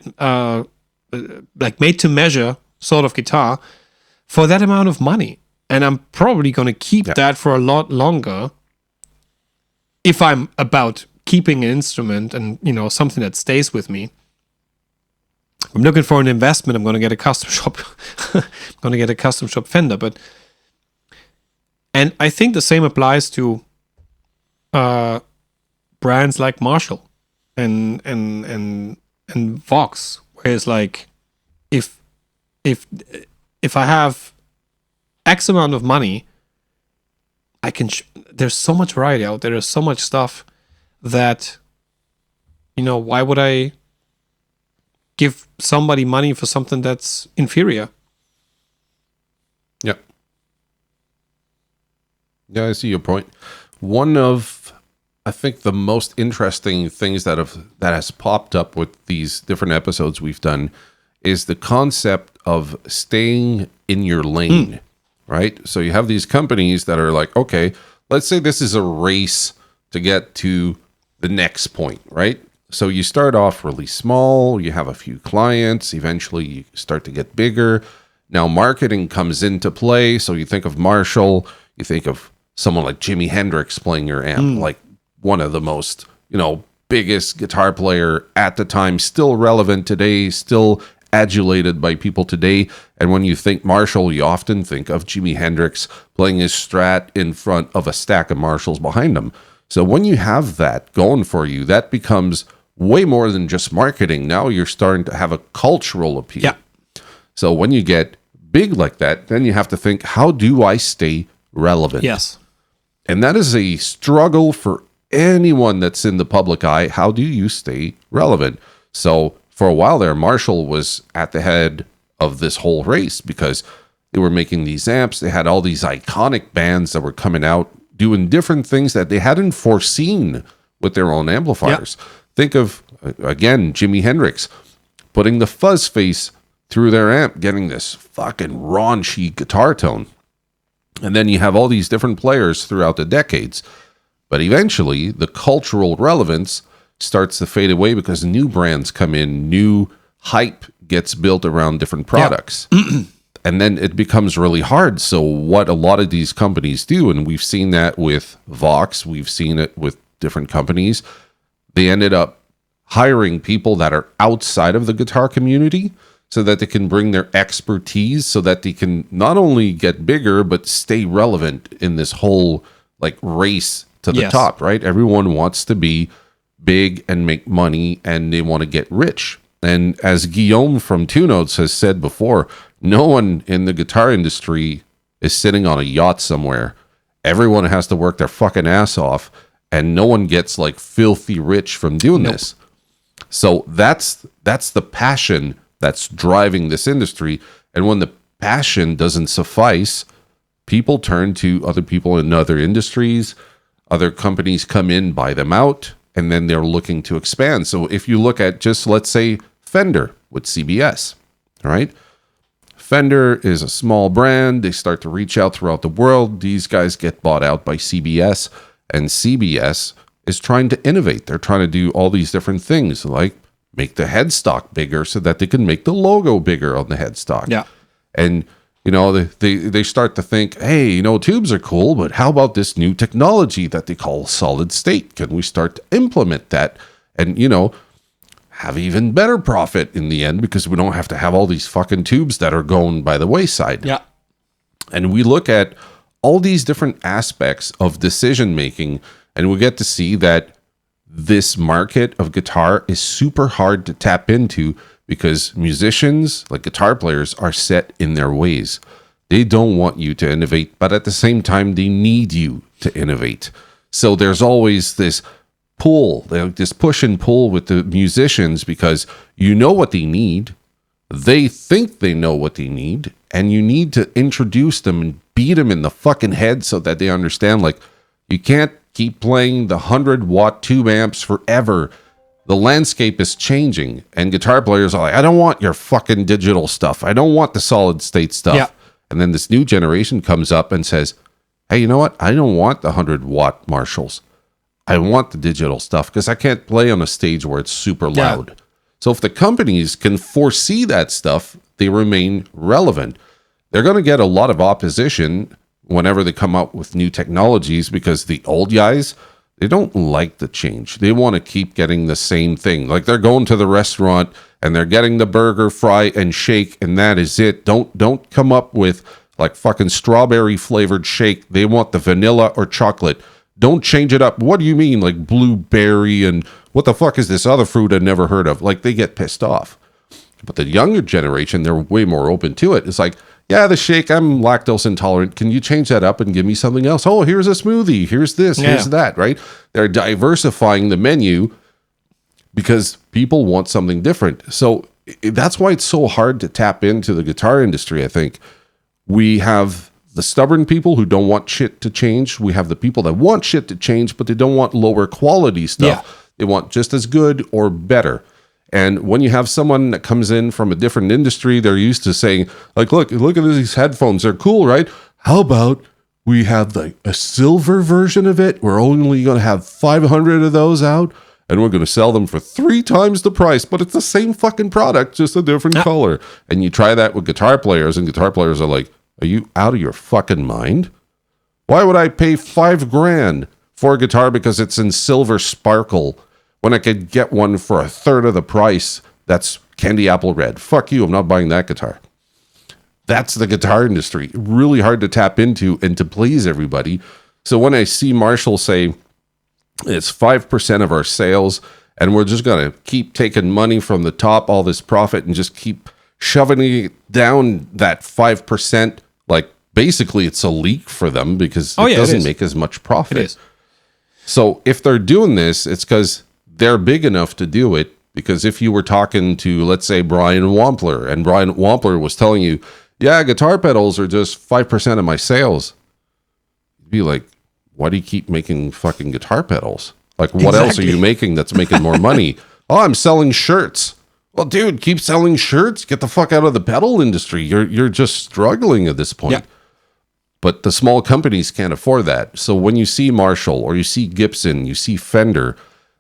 to measure sort of guitar for that amount of money. And I'm probably going to keep that for a lot longer if I'm about keeping an instrument and, something that stays with me. If I'm looking for an investment, I'm going to get a custom shop. I'm going to get a custom shop Fender. And I think the same applies to brands like Marshall and Vox, where it's like, if I have X amount of money, I can. There's so much variety out there. There's so much stuff that, why would I give somebody money for something that's inferior? Yeah. Yeah, I see your point. One of, I think, the most interesting things that has popped up with these different episodes we've done is the concept of staying in your lane, right? So you have these companies that are like, okay, let's say this is a race to get to the next point, right? So you start off really small, you have a few clients, eventually you start to get bigger. Now marketing comes into play. So you think of Marshall, you think of someone like Jimi Hendrix playing your amp, like one of the most, biggest guitar player at the time, still relevant today, still adulated by people today. And when you think Marshall, you often think of Jimi Hendrix playing his Strat in front of a stack of Marshalls behind him. So when you have that going for you, that becomes way more than just marketing. Now you're starting to have a cultural appeal. Yeah. So when you get big like that, then you have to think, how do I stay relevant? Yes. And that is a struggle for anyone that's in the public eye. How do you stay relevant? So for a while there, Marshall was at the head of this whole race because they were making these amps. They had all these iconic bands that were coming out doing different things that they hadn't foreseen with their own amplifiers. Yep. Think of, again, Jimi Hendrix putting the fuzz face through their amp, getting this fucking raunchy guitar tone. And then you have all these different players throughout the decades. But eventually, the cultural relevance starts to fade away because new brands come in, new hype gets built around different products. Yeah. And then it becomes really hard. So what a lot of these companies do, and we've seen that with Vox, we've seen it with different companies, they ended up hiring people that are outside of the guitar community so that they can bring their expertise so that they can not only get bigger, but stay relevant in this whole race to the top, right? Everyone wants to be big and make money, and they want to get rich. And as Guillaume from Two Notes has said before, no one in the guitar industry is sitting on a yacht somewhere. Everyone has to work their fucking ass off, and no one gets filthy rich from doing this. So that's the passion that's driving this industry. And when the passion doesn't suffice, people turn to other people in other industries. Other companies come in, buy them out, and then they're looking to expand. So if you look at just, let's say, Fender with CBS, all right? Fender is a small brand. They start to reach out throughout the world. These guys get bought out by CBS, and CBS is trying to innovate. They're trying to do all these different things, like make the headstock bigger so that they can make the logo bigger on the headstock. Yeah. And they start to think, hey, tubes are cool, but how about this new technology that they call solid state? Can we start to implement that and, have even better profit in the end because we don't have to have all these fucking tubes that are going by the wayside? Yeah. And we look at all these different aspects of decision making, and we get to see that this market of guitar is super hard to tap into because musicians, like guitar players, are set in their ways. They don't want you to innovate, but at the same time, they need you to innovate. So there's always this pull, this push and pull with the musicians because you know what they need. They think they know what they need, and you need to introduce them and beat them in the fucking head so that they understand, like, you can't keep playing the 100-watt tube amps forever. The landscape is changing, and guitar players are like, I don't want your fucking digital stuff. I don't want the solid state stuff. Yeah. And then this new generation comes up and says, hey, you know what? I don't want the 100-watt Marshalls. I want the digital stuff because I can't play on a stage where it's super loud. Yeah. So if the companies can foresee that stuff, they remain relevant. They're going to get a lot of opposition whenever they come out with new technologies because the old guys, they don't like the change. They want to keep getting the same thing. Like they're going to the restaurant and they're getting the burger, fry, and shake, and that is it. Don't come up with like fucking strawberry flavored shake. They want the vanilla or chocolate. Don't change it up. What do you mean, like blueberry and what the fuck is this other fruit I've never heard of? Like they get pissed off. But the younger generation, they're way more open to it. It's like, yeah, the shake, I'm lactose intolerant. Can you change that up and give me something else? Oh, here's a smoothie. Here's this. Here's that, right? They're diversifying the menu because people want something different. So that's why it's so hard to tap into the guitar industry, I think. We have the stubborn people who don't want shit to change. We have the people that want shit to change, but they don't want lower quality stuff. Yeah. They want just as good or better. And when you have someone that comes in from a different industry, they're used to saying, like, look at these headphones. They're cool, right? How about we have like a silver version of it? We're only going to have 500 of those out, and we're going to sell them for 3 times the price, but it's the same fucking product, just a different color. And you try that with guitar players, and guitar players are like, are you out of your fucking mind? Why would I pay $5,000 for a guitar because it's in silver sparkle when I could get one for 1/3 of the price that's candy apple red? Fuck you, I'm not buying that guitar. That's the guitar industry. Really hard to tap into and to please everybody. So when I see Marshall say it's 5% of our sales and we're just going to keep taking money from the top, all this profit, and just keep shoving it down that 5%, like basically it's a leak for them because it doesn't make as much profit. It is. So if they're doing this, it's because they're big enough to do it. Because if you were talking to, let's say, Brian Wampler, and Brian Wampler was telling you, yeah, guitar pedals are just 5% of my sales, you'd be like, why do you keep making fucking guitar pedals? Like, what else are you making that's making more money? Oh, I'm selling shirts. Well, dude, keep selling shirts. Get the fuck out of the pedal industry. You're just struggling at this point. Yeah. But the small companies can't afford that. So when you see Marshall or you see Gibson, you see Fender,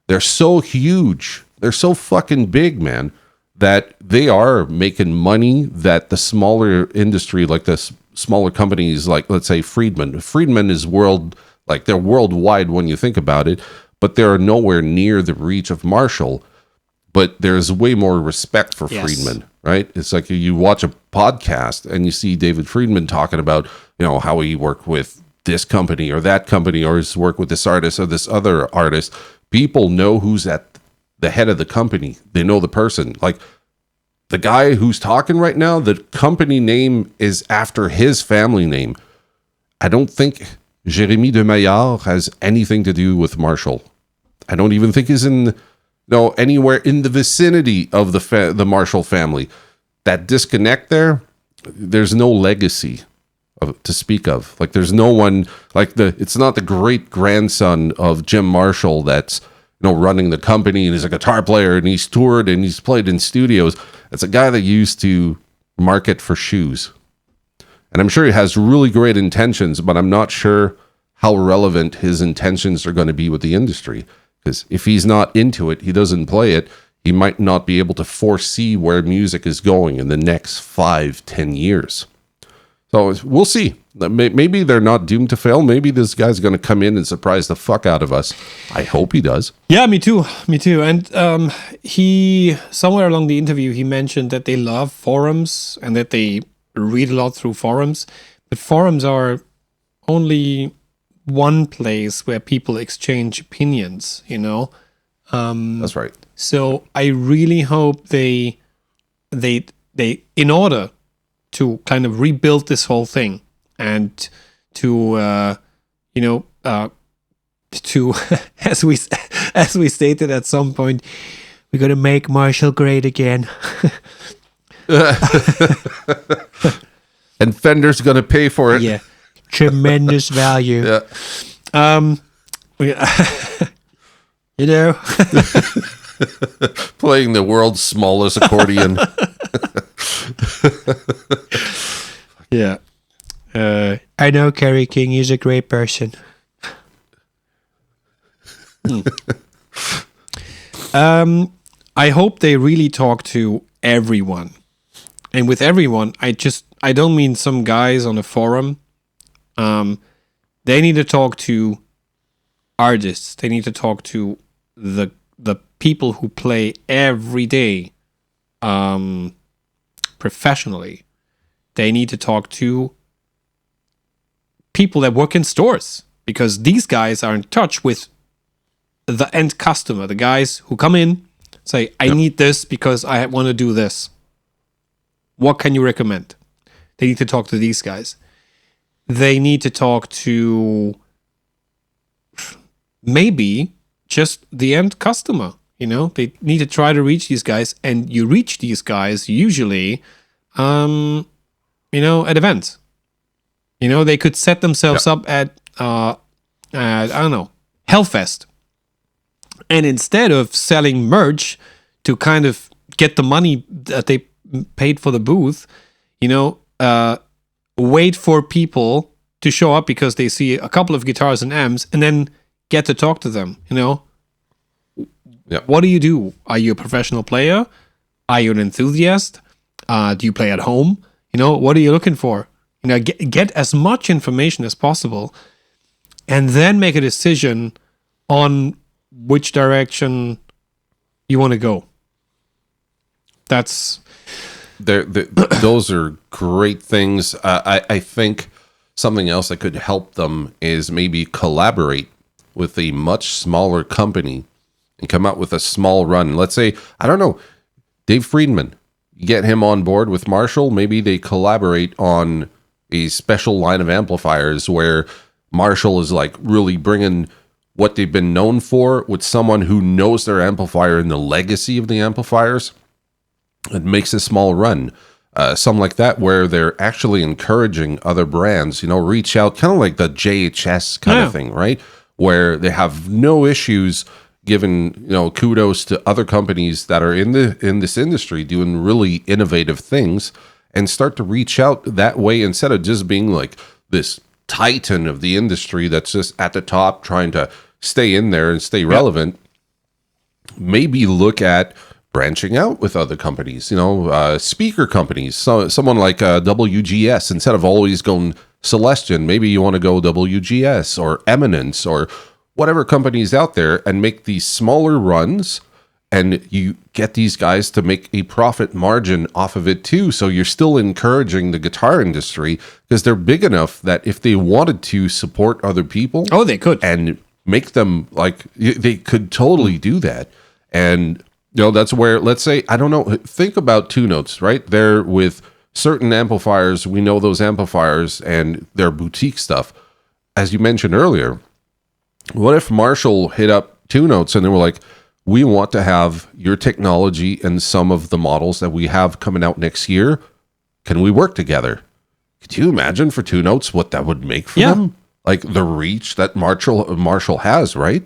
they're so huge. They're so fucking big, man, that they are making money that the smaller industry, like the smaller companies, like let's say Friedman is they're worldwide when you think about it, but they're nowhere near the reach of Marshall. But there's way more respect for Friedman, right? It's like you watch a podcast and you see David Friedman talking about, how he worked with this company or that company, or his work with this artist or this other artist. People know who's at the head of the company. They know the person. Like the guy who's talking right now, the company name is after his family name. I don't think Jérémy de Maillard has anything to do with Marshall. I don't even think he's anywhere in the vicinity of the Marshall family. That disconnect there's no legacy to speak of. Like there's no one like it's not the great grandson of Jim Marshall that's running the company, and he's a guitar player and he's toured and he's played in studios. It's a guy that used to market for shoes. And I'm sure he has really great intentions, but I'm not sure how relevant his intentions are going to be with the industry. Because if he's not into it, he doesn't play it, he might not be able to foresee where music is going in the next 5-10 years. So we'll see. Maybe they're not doomed to fail. Maybe this guy's going to come in and surprise the fuck out of us. I hope he does. Yeah, me too. And he, somewhere along the interview, he mentioned that they love forums and that they read a lot through forums. But forums are only one place where people exchange opinions, That's right. So I really hope they in order to kind of rebuild this whole thing and to to as we stated at some point, we're gonna make Marshall great again. And Fender's gonna pay for it. Yeah, tremendous value. Yeah. You know, Playing the world's smallest accordion. yeah. I know Kerry King. He's a great person. I hope they really talk to everyone. And with everyone, I don't mean some guys on a forum. They need to talk to artists. They need to talk to the people who play every day professionally. They need to talk to people that work in stores, because these guys are in touch with the end customer, the guys who come in, say, I need this because I want to do this. What can you recommend? They need to talk to these guys. They need to talk to maybe just the end customer. You know, they need to try to reach these guys, and you reach these guys usually, at events. You know, they could set themselves up at I don't know, Hellfest. And instead of selling merch to kind of get the money that they paid for the booth, wait for people to show up because they see a couple of guitars and amps, and then get to talk to them, Yep. What do you do? Are you a professional player? Are you an enthusiast? Do you play at home? What are you looking for? Get as much information as possible, and then make a decision on which direction you want to go. That's those are great things. I think something else that could help them is maybe collaborate with a much smaller company and come out with a small run. Let's say, I don't know, Dave Friedman, you get him on board with Marshall. Maybe they collaborate on a special line of amplifiers where Marshall is like really bringing what they've been known for with someone who knows their amplifier and the legacy of the amplifiers. It makes a small run. Something like that where they're actually encouraging other brands, reach out, kind of like the JHS kind of thing, right? Where they have no issues giving, kudos to other companies that are in this industry doing really innovative things, and start to reach out that way instead of just being like this titan of the industry that's just at the top trying to stay in there and stay relevant. Maybe look at branching out with other companies, speaker companies. So someone like WGS, instead of always going Celestion, maybe you want to go WGS or Eminence or whatever companies out there, and make these smaller runs, and you get these guys to make a profit margin off of it too. So you're still encouraging the guitar industry, because they're big enough that if they wanted to support other people, they could, and make them they could totally do that. And that's where, let's say, I don't know, think about Two Notes, right? They're with certain amplifiers. We know those amplifiers and their boutique stuff. As you mentioned earlier, what if Marshall hit up Two Notes and they were like, we want to have your technology and some of the models that we have coming out next year. Can we work together? Could you imagine for Two Notes what that would make for them? Like the reach that Marshall has, right?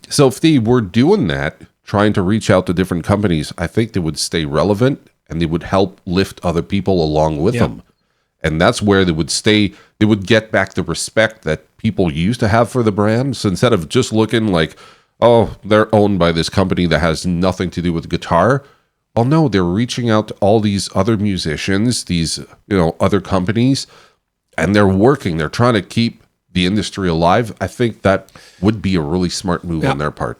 So if they were doing that, trying to reach out to different companies, I think they would stay relevant, and they would help lift other people along with them. And that's where they would stay. They would get back the respect that people used to have for the brand. So instead of just looking like, oh, they're owned by this company that has nothing to do with guitar. Oh no, they're reaching out to all these other musicians, these, other companies, and they're trying to keep the industry alive. I think that would be a really smart move on their part.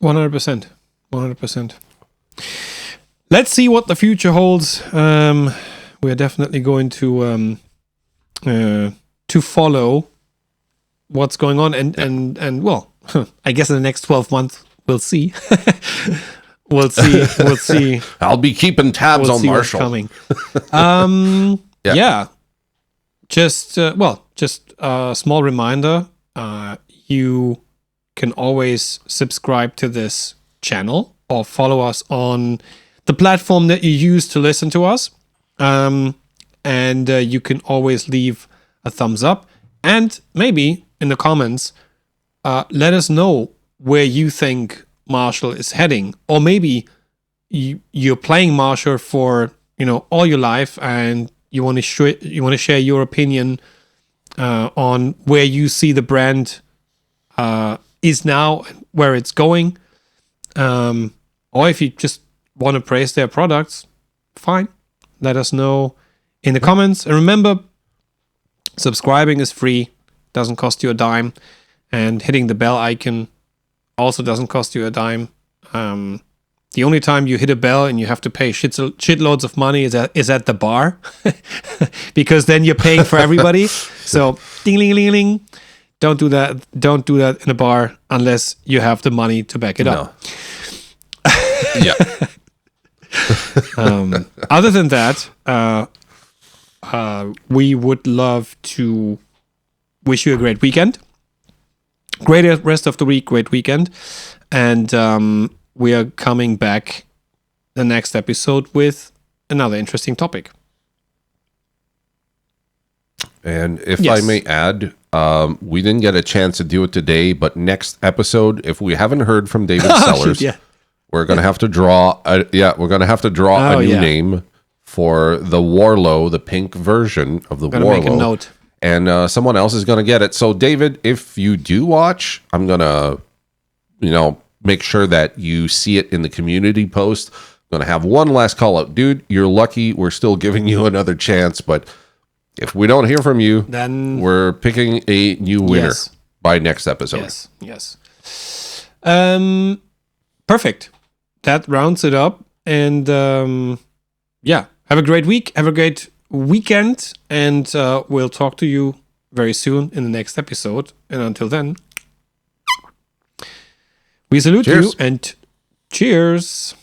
100%. 100%. Let's see what the future holds. We're definitely going to follow what's going on, and well, I guess in the next 12 months we'll see. we'll see. I'll be keeping tabs on Marshall. Coming. Just a small reminder. You can always subscribe to this channel or follow us on the platform that you use to listen to us. And you can always leave a thumbs up, and maybe in the comments, let us know where you think Marshall is heading, or maybe you're playing Marshall for all your life, and you want to share your opinion on where you see the brand is now, where it's going, or if you just want to praise their products, fine. Let us know in the comments. And remember, subscribing is free, doesn't cost you a dime, and hitting the bell icon also doesn't cost you a dime. The only time you hit a bell and you have to pay shitloads of money is at the bar, because then you're paying for everybody. So ding ling ling ling. Don't do that. Don't do that in a bar unless you have the money to back it up. Yeah. Other than that, we would love to wish you a great weekend. Great rest of the week, great weekend. And we are coming back the next episode with another interesting topic. And if I may add, we didn't get a chance to do it today, but next episode, if we haven't heard from David Sellers, we're going to have to draw a new name for the Warlow, the pink version of the Warlow. Make a note. And someone else is going to get it. So David, if you do watch, I'm going to, make sure that you see it in the community post. I'm going to have one last call out. Dude, you're lucky. We're still giving you another chance, but if we don't hear from you, then we're picking a new winner by next episode. Yes. Perfect. That rounds it up. And have a great week. Have a great weekend. And we'll talk to you very soon in the next episode. And until then, we salute you and cheers.